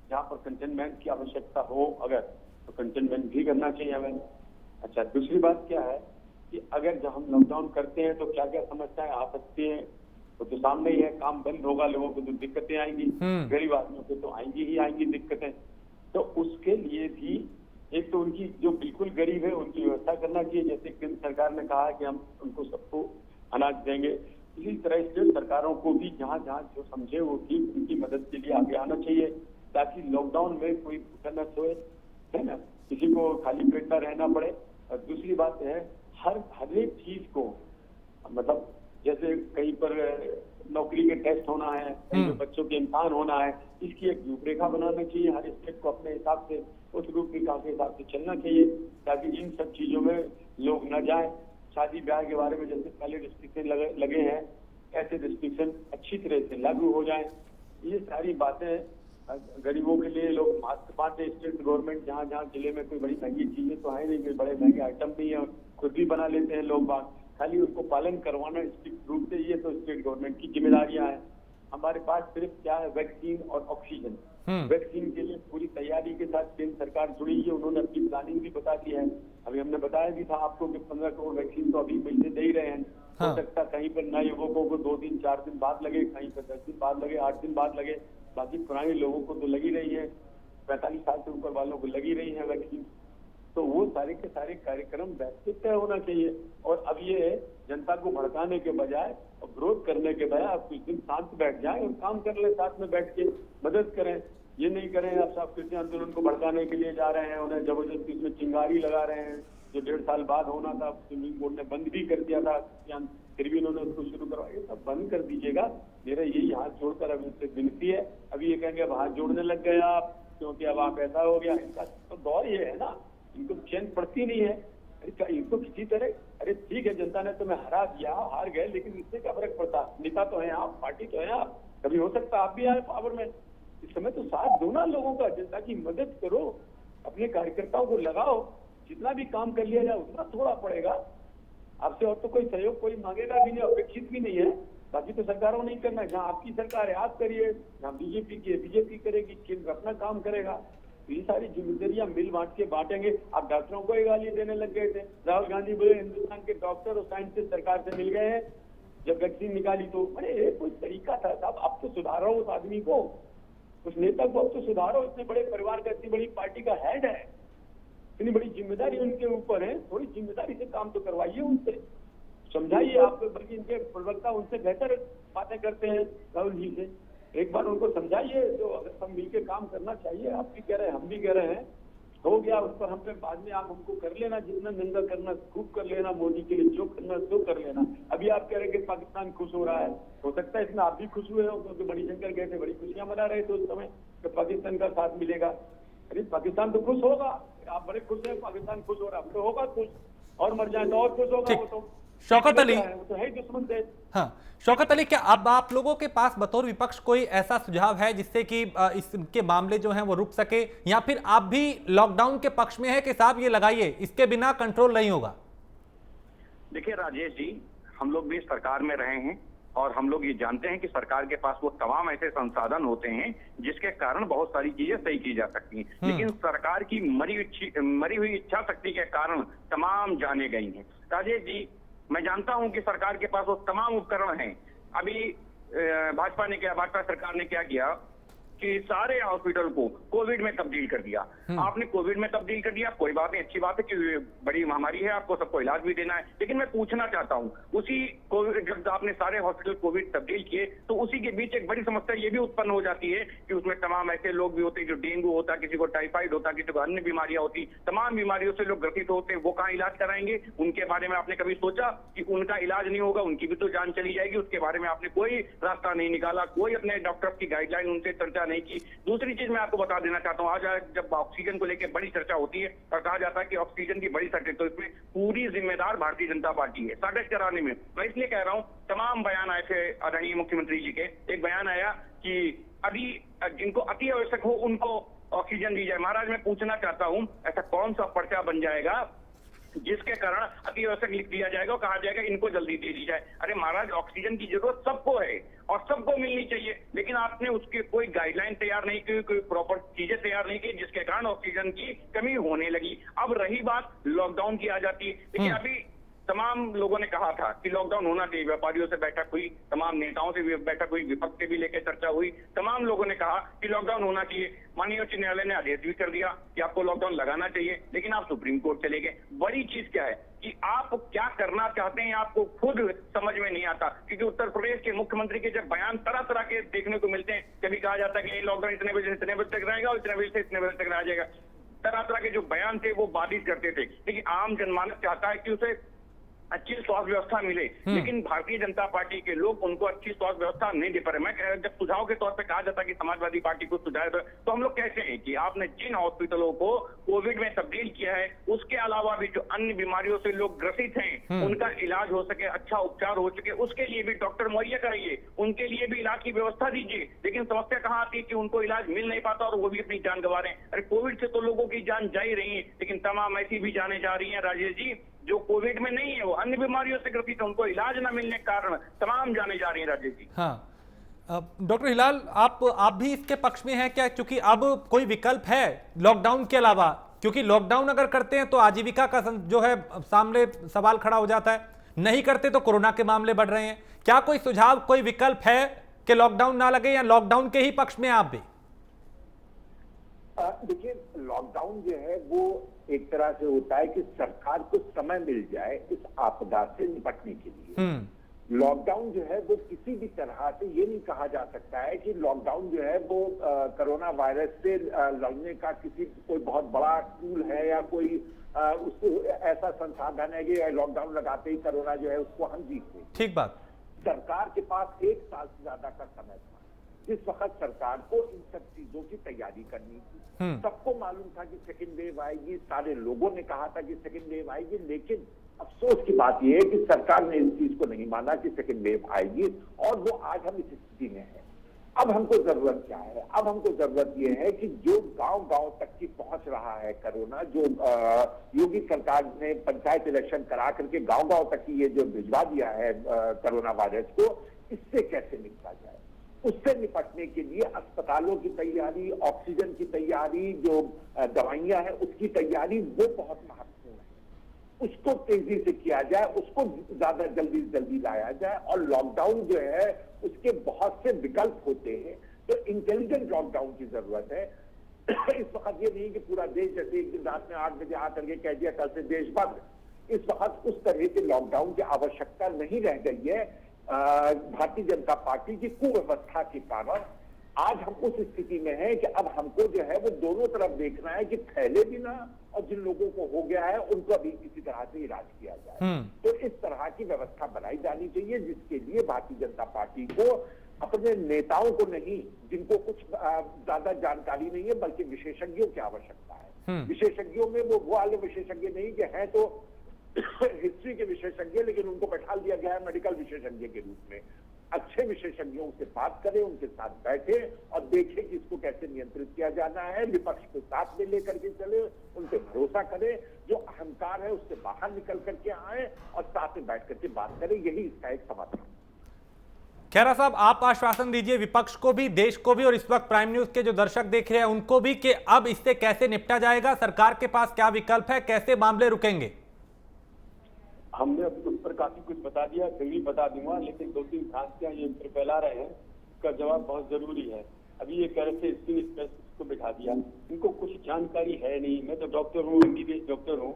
जहां पर कंटेनमेंट की आवश्यकता हो अगर तो कंटेनमेंट भी करना चाहिए हमें। अच्छा, दूसरी बात क्या है कि अगर जब हम लॉकडाउन करते हैं तो क्या क्या समस्याएं आ सकती हैं तो सामने ही है। काम बंद होगा, लोगों को तो दिक्कतें आएंगी, गरीब आदमियों को तो आएंगी ही आएंगी दिक्कतें। तो उसके लिए भी एक तो उनकी जो बिल्कुल गरीब है उनकी व्यवस्था करना चाहिए, जैसे केंद्र सरकार ने कहा कि हम उनको सबको अनाज देंगे, इसी तरह स्टेट सरकारों को भी जहां जहां जो समझे वो ठीक उनकी मदद के लिए आगे आना चाहिए, ताकि लॉकडाउन में कोई भूखा न सोए, है ना, किसी को खाली पेट न रहना पड़े। और दूसरी बात है, हर एक चीज को, मतलब जैसे कहीं पर नौकरी के टेस्ट होना है, कहीं पर बच्चों के इम्तिहान होना है, इसकी एक रूपरेखा बनाना चाहिए। हर स्टेट को अपने हिसाब से उस रूपरेखा के हिसाब से चलना चाहिए, ताकि इन सब चीजों में लोग न जाएं। शादी ब्याह के बारे में जैसे पहले रिस्ट्रिक्शन लगे हैं, ऐसे रिस्ट्रिक्शन अच्छी तरह से लागू हो जाए। ये सारी बातें, गरीबों के लिए लोग मास्क बांटे, स्टेट गवर्नमेंट जहाँ जहाँ जिले में कोई बड़ी महंगी चीजें तो है नहीं, कोई बड़े महंगे आइटम नहीं है, खुद भी बना लेते हैं लोग बात, खाली उनको पालन करवाना स्ट्रिक्ट रूप से, ये तो स्टेट गवर्नमेंट की जिम्मेदारियां हैं। हमारे पास सिर्फ क्या है, वैक्सीन और ऑक्सीजन। वैक्सीन के लिए पूरी तैयारी के साथ केंद्र सरकार जुड़ी है, उन्होंने अपनी प्लानिंग भी बता दी है। अभी हमने बताया भी था आपको कि 15 करोड़ वैक्सीन तो अभी मिलते दे ही रहे हैं। हो सकता कहीं पर नए युवकों को 2 दिन 4 दिन बाद लगे, कहीं पर 10 दिन बाद लगे, 8 दिन बाद लगे, बाकी पुराने लोगों को तो लगी रही है, 45 साल से ऊपर वालों को लगी रही है वैक्सीन। तो वो सारे के सारे कार्यक्रम वैसे तय होना चाहिए। और अब ये जनता को भड़काने के बजाय और विरोध करने के बजाय आप कुछ दिन शांत बैठ जाएं और काम कर ले, साथ में बैठ के मदद करें। ये नहीं करें आप सब कृषि आंदोलन को भड़काने के लिए जा रहे हैं, उन्हें जबरदस्ती इसमें चिंगारी लगा रहे हैं, जो 1.5 साल बाद होना था सुप्रीम कोर्ट ने बंद भी कर दिया था, फिर भी उन्होंने उसको शुरू करवाया। सब बंद कर दीजिएगा, मेरा यही हाथ जोड़कर अब इनसे विनती है। अभी ये कहेंगे अब हाथ जोड़ने लग गए आप, क्योंकि अब आप ऐसा हो गया, इनका तो दौर ये है ना, इनको चैन पड़ती नहीं है। इनको किसी तरह, अरे ठीक है जनता ने तुम्हें हरा दिया, हार गए, लेकिन इससे क्या फर्क पड़ता, नेता तो है आप, पार्टी तो है आप, कभी हो सकता आप भी आए पावर में। इस समय तो साथ दो ना लोगों का, जनता की मदद करो, अपने कार्यकर्ताओं को लगाओ, जितना भी काम कर लिया जाए उतना थोड़ा पड़ेगा आपसे, और तो कोई सहयोग कोई मांगेगा भी नहीं, अपेक्षित भी नहीं है। बाकी तो सरकारों नहीं करना है, जहाँ आपकी सरकार है आप करिए, जहाँ बीजेपी की है बीजेपी करेगी, केंद्र अपना काम करेगा। तो ये सारी जिम्मेदारियां मिल बांट के बांटेंगे। आप डॉक्टरों को ही गाली देने लग गए थे, राहुल गांधी बोले हिंदुस्तान के डॉक्टर और साइंटिस्ट सरकार से मिल गए हैं जब वैक्सीन निकाली, तो अरे कोई तरीका था साहब, आप तो सुधारो उस आदमी को, उस नेता को अब तो सुधारो, इतने बड़े परिवार का, इतनी बड़ी पार्टी का हेड है, इतनी बड़ी जिम्मेदारी उनके ऊपर है, थोड़ी जिम्मेदारी से काम तो करवाइए, उनसे समझाइए। आप बल्कि इनके प्रवक्ता उनसे बेहतर बातें करते हैं राहुल जी से, एक बार उनको समझाइए, जो अगर सब मिलकर काम करना चाहिए, आप भी कह रहे हैं हम भी कह रहे हैं, हो गया उस पर हम पे बाद में आप हमको कर लेना, जितना निंदा करना खूब कर लेना, मोदी के लिए जो करना तो कर लेना। अभी आप कह रहे हैं कि पाकिस्तान खुश हो रहा है, हो सकता है इसमें आप भी खुश हुए हो, क्योंकि मणिशंकर गए थे, बड़ी खुशियां मना रहे थे उस समय कि पाकिस्तान का साथ मिलेगा। अरे पाकिस्तान तो खुश होगा, आप बड़े खुश हैं, पाकिस्तान खुश हो रहा है, तो होगा खुश, और मर जाए तो और खुश होगा। वो तो शौकत अली, तो है दुश्मन थे। हाँ शौकत अली, क्या अब आप लोगों के पास बतौर विपक्ष कोई ऐसा सुझाव है जिससे कि इसके मामले जो हैं वो रुक सके, या फिर आप भी लॉकडाउन के पक्ष में है कि साहब ये लगाइए, इसके बिना कंट्रोल नहीं होगा? देखिए राजेश जी, हम लोग भी सरकार में रहे हैं और हम लोग ये जानते हैं कि सरकार के पास वो तमाम ऐसे संसाधन होते हैं जिसके कारण बहुत सारी चीजें सही की जा सकती हैं, लेकिन सरकार की मरी हुई इच्छा शक्ति के कारण तमाम जाने गई हैं। राजेश जी, मैं जानता हूं कि सरकार के पास वो तमाम उपकरण हैं। अभी भाजपा सरकार ने क्या किया कि सारे हॉस्पिटल को कोविड में तब्दील कर दिया। आपने कोविड में तब्दील कर दिया, कोई बात नहीं, अच्छी बात है कि बड़ी महामारी है, आपको सबको इलाज भी देना है, लेकिन मैं पूछना चाहता हूं, उसी कोविड जब आपने सारे हॉस्पिटल कोविड तब्दील किए तो उसी के बीच एक बड़ी समस्या ये भी उत्पन्न हो जाती है कि उसमें तमाम ऐसे लोग भी होते हैं जो डेंगू होता, किसी को टाइफाइड होता, किसी को अन्य बीमारियां होती, तमाम बीमारियों से लोग ग्रसित होते हैं, वो कहाँ इलाज कराएंगे? उनके बारे में आपने कभी सोचा कि उनका इलाज नहीं होगा, उनकी भी तो जान चली जाएगी? उसके बारे में आपने कोई रास्ता नहीं निकाला, कोई अपने डॉक्टर की गाइडलाइन उनसे चर्चा नहीं की। दूसरी चीज मैं आपको बता देना चाहता हूँ, आज जब ऑक्सीजन को लेकर बड़ी चर्चा होती है और कहा जाता है कि ऑक्सीजन की बड़ी शॉर्टेज, तो इसमें पूरी जिम्मेदार भारतीय जनता पार्टी है शॉर्टेज कराने में। मैं इसलिए कह रहा हूँ, तमाम बयान आए थे आदरणीय मुख्यमंत्री जी के। एक बयान आया कि अभी जिनको अति आवश्यक हो उनको ऑक्सीजन दी जाए। महाराज मैं पूछना चाहता हूं, ऐसा कौन सा पर्चा बन जाएगा जिसके कारण अति आवश्यक लिख दिया जाएगा और कहा जाएगा इनको जल्दी दे दी जाए? अरे महाराज, ऑक्सीजन की जरूरत सबको है और सबको मिलनी चाहिए, लेकिन आपने उसके कोई गाइडलाइन तैयार नहीं की, कोई प्रॉपर चीजें तैयार नहीं की, जिसके कारण ऑक्सीजन की कमी होने लगी। अब रही बात लॉकडाउन की आ जाती है। देखिए, अभी तमाम लोगों ने कहा था कि लॉकडाउन होना चाहिए, व्यापारियों से बैठक हुई, तमाम नेताओं से भी बैठक हुई, विपक्ष से भी लेकर चर्चा हुई, तमाम लोगों ने कहा कि लॉकडाउन होना चाहिए। माननीय उच्च न्यायालय ने आदेश भी कर दिया कि आपको लॉकडाउन लगाना चाहिए, लेकिन आप सुप्रीम कोर्ट चले गए। बड़ी चीज क्या है कि आप क्या करना चाहते हैं आपको खुद समझ में नहीं आता, क्योंकि उत्तर प्रदेश के मुख्यमंत्री के जब बयान तरह तरह के देखने को मिलते हैं, कभी कहा जाता है कि लॉकडाउन इतने बजे से इतने बजे तक रहेगा और इतने बजे से इतने बजे तक रह जाएगा। तरह तरह के जो बयान थे वो बाधित करते थे, लेकिन आम जनमानस चाहता है कि उसे अच्छी स्वास्थ्य व्यवस्था मिले, लेकिन भारतीय जनता पार्टी के लोग उनको अच्छी स्वास्थ्य व्यवस्था नहीं दे पा रहे। मैं जब सुझाव के तौर पे कहा जाता है कि समाजवादी पार्टी को सुझाव, तो हम लोग कहते हैं कि आपने जिन हॉस्पिटलों को कोविड में तब्दील किया है, उसके अलावा भी जो अन्य बीमारियों से लोग ग्रसित हैं, उनका इलाज हो सके, अच्छा उपचार हो सके, उसके लिए भी डॉक्टर मुहैया कराइए, उनके लिए भी इलाज की व्यवस्था दीजिए। लेकिन समस्या कहाँ आती है कि उनको इलाज मिल नहीं पाता और वो भी अपनी जान गंवा रहे हैं। अरे कोविड से तो लोगों की जान जा ही रही है, लेकिन तमाम ऐसी भी जाने जा रही है राजेश जी जो कोविड में नहीं है, वो अन्य बीमारियों से ग्रसित है, उनको इलाज न मिलने के कारण तमाम जाने जा रही है राजेश जी। हाँ, डॉक्टर हिलाल, आप भी इसके पक्ष में हैं क्या? क्योंकि अब कोई विकल्प है लॉकडाउन के अलावा, क्योंकि लॉकडाउन अगर करते हैं तो आजीविका का जो है सामने सवाल खड़ा हो जाता है, नहीं करते तो कोरोना के मामले बढ़ रहे हैं। क्या कोई सुझाव, कोई विकल्प है कि लॉकडाउन ना लगे, या लॉकडाउन के ही पक्ष में आप भी? देखिए, लॉकडाउन जो है वो एक तरह से होता है कि सरकार को समय मिल जाए इस आपदा से निपटने के लिए। लॉकडाउन जो है वो किसी भी तरह से ये नहीं कहा जा सकता है कि लॉकडाउन जो है वो कोरोना वायरस से लड़ने का कोई बहुत बड़ा टूल है या कोई उसको ऐसा संसाधन है कि लॉकडाउन लगाते ही कोरोना जो है उसको हम जीत लें। ठीक बात। सरकार के पास 1 साल से ज्यादा का समय था, इस वक्त सरकार को इन सब चीजों की तैयारी करनी थी। सबको मालूम था कि सेकेंड वेव आएगी, सारे लोगों ने कहा था कि सेकेंड वेव आएगी, लेकिन अफसोस की बात यह है कि सरकार ने इस चीज को नहीं माना कि सेकेंड वेव आएगी, और वो आज हम इस स्थिति में है। अब हमको जरूरत क्या है? अब हमको जरूरत यह है कि जो गांव-गांव तक की पहुंच रहा है कोरोना, जो योगी सरकार ने पंचायत इलेक्शन करा करके गांव-गांव तक की ये जो भिजवा दिया है कोरोना वायरस को, इससे कैसे निपटा जाए? उससे निपटने के लिए अस्पतालों की तैयारी, ऑक्सीजन की तैयारी, जो दवाइयां हैं उसकी तैयारी, वो बहुत महत्वपूर्ण है। उसको तेजी से किया जाए, उसको ज्यादा जल्दी लाया जाए। और लॉकडाउन जो है उसके बहुत से विकल्प होते हैं, तो इंटेलिजेंट लॉकडाउन की जरूरत है। इस वक्त ये नहीं कि पूरा देश जैसे एक दिन रात में 8 बजे आकर के कह दिया कल से देश बंद। इस वक्त उस तरह के लॉकडाउन की आवश्यकता नहीं रह गई है। भारतीय जनता पार्टी की कुव्यवस्था के कारण आज हम उस स्थिति में हैं कि अब हमको जो है वो दोनों तरफ देखना है कि फैले भी ना, और जिन लोगों को हो गया है उनको अभी किसी तरह से इलाज किया जाए। तो इस तरह की व्यवस्था बनाई जानी चाहिए, जिसके लिए भारतीय जनता पार्टी को अपने नेताओं को नहीं, जिनको कुछ ज्यादा जानकारी नहीं है, बल्कि विशेषज्ञों की आवश्यकता है। विशेषज्ञों में वो वाले विशेषज्ञ नहीं कि हैं तो हिस्ट्री के विशेषज्ञ, लेकिन उनको बैठा दिया गया है मेडिकल विशेषज्ञ के रूप में। अच्छे विशेषज्ञों से बात करें, उनके साथ बैठे और देखें कि इसको कैसे नियंत्रित किया जाना है। विपक्ष को साथ में लेकर के चले, उन पे भरोसा करें, जो अहंकार है उससे बाहर निकल करके आए और साथ में बैठ करके बात करें, यही इसका एक समाधान। खैरा साहब, आप आश्वासन दीजिए विपक्ष को भी, देश को भी, और इस वक्त प्राइम न्यूज के जो दर्शक देख रहे हैं उनको भी, कि अब इससे कैसे निपटा जाएगा, सरकार के पास क्या विकल्प है, कैसे मामले रुकेंगे? हमने उस पर काफी कुछ बता दिया, फिर भी बता दूंगा, लेकिन 2-3 खासियां ये फैला रहे हैं, उसका जवाब बहुत जरूरी है। अभी ये कह रहे थे स्किन स्पेशलिस्ट को बिठा दिया, इनको कुछ जानकारी है नहीं। मैं तो डॉक्टर हूँ, MBBS डॉक्टर हूँ,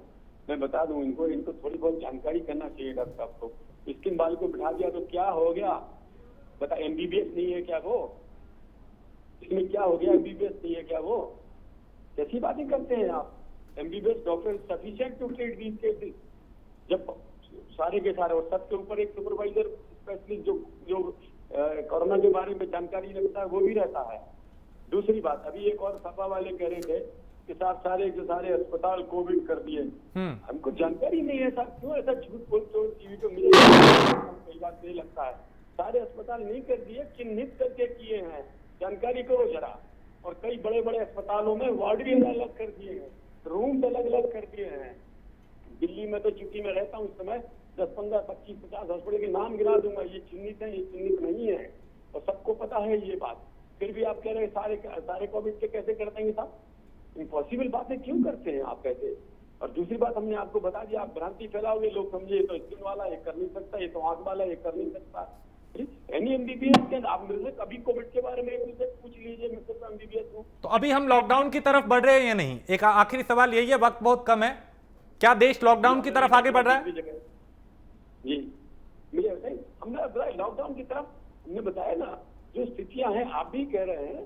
मैं बता दूं इनको थोड़ी बहुत जानकारी करना चाहिए डॉक्टर साहब को। स्किन वाले को बिठा दिया तो क्या हो गया? बता, MBBS नहीं है क्या वो? इसमें क्या हो गया? MBBS नहीं है क्या वो? कैसी बातें करते हैं आप? MBBS doctor sufficient to treat these cases. जब सारे के सारे, और सबके ऊपर एक सुपरवाइजर स्पेशलिस्ट जो कोरोना के बारे में जानकारी रखता है वो भी रहता है। दूसरी बात, अभी एक और सपा वाले कह रहे थे कि साहब सारे के सारे अस्पताल कोविड कर दिए। हमको जानकारी नहीं है साहब, क्यों ऐसा झूठ बोलते हो? टीवी पे मुझे कई बार नहीं लगता है। सारे अस्पताल नहीं कर दिए, चिन्हित करके किए हैं, जानकारी करो जरा। और कई बड़े बड़े अस्पतालों में वार्ड भी अलग अलग कर दिए हैं, रूम अलग अलग कर दिए हैं। दिल्ली में तो चूंकि मैं रहता हूँ इस समय 10, 15, 25, 50 हॉस्पिटल के नाम गिरा दूंगा, ये चिन्हित है, ये चिन्हित नहीं है, और सबको पता है ये बात। फिर भी आप कह रहे हैं सारे कोविड के कैसे कर देंगे साहब? इम्पॉसिबल बातें क्यों करते हैं आप कैसे? और दूसरी बात, हमने आपको बता दिया, आप भ्रांति फैलाओगे, लोग समझे ये तो स्किन वाला ये कर नहीं सकता, ये तो आंख वाला ये कर नहीं सकता। एनी एमबीबीएस के आप मेरे से कभी कोविड के बारे में मुझसे पूछ लीजिए, मैं सिर्फ एमबीबीएस हूँ। तो अभी हम लॉकडाउन की तरफ बढ़ रहे हैं या नहीं? एक आखिरी सवाल यही है, वक्त बहुत कम है, क्या देश लॉकडाउन की तरफ आगे बढ़ रहा है? जी मुझे बताइए, हमने लॉकडाउन की तरफ हमने बताया ना, जो स्थितियां हैं आप भी कह रहे हैं,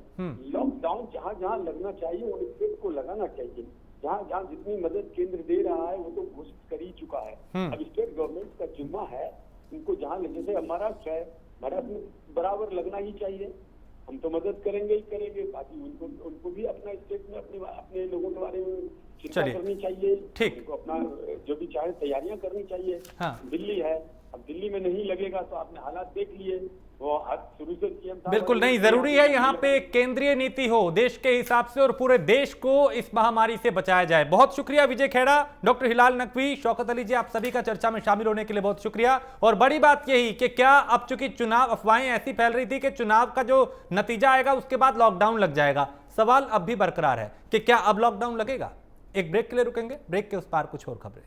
लॉकडाउन जहां जहां लगना चाहिए उन स्टेट को लगाना चाहिए। जहां जहां जितनी मदद केंद्र दे रहा है वो तो घोषित कर ही चुका है। अब स्टेट गवर्नमेंट का जिम्मा है, उनको जहां जैसे महाराष्ट्र है, महाराष्ट्र में बराबर लगना ही चाहिए। हम तो मदद करेंगे ही करेंगे, बाकी उनको भी अपना स्टेट में अपने लोगों के बारे में चिंता करनी चाहिए, ठीक, उनको अपना जो भी चाहे तैयारियां करनी चाहिए। दिल्ली है, अब दिल्ली में नहीं लगेगा तो आपने हालात देख लिए, वो शुरू से सीएम बिल्कुल नहीं, जरूरी है यहाँ पे केंद्रीय नीति हो देश के हिसाब से और पूरे देश को इस महामारी से बचाया जाए। बहुत शुक्रिया विजय खेड़ा, डॉक्टर हिलाल नकवी, शौकत अली जी, आप सभी का चर्चा में शामिल होने के लिए बहुत शुक्रिया। और बड़ी बात यही कि क्या अब चूंकि चुनाव, अफवाहें ऐसी फैल रही थी कि चुनाव का जो नतीजा आएगा उसके बाद लॉकडाउन लग जाएगा, सवाल अब भी बरकरार है कि क्या अब लॉकडाउन लगेगा? एक ब्रेक के लिए रुकेंगे, ब्रेक के उस पार कुछ और खबरें।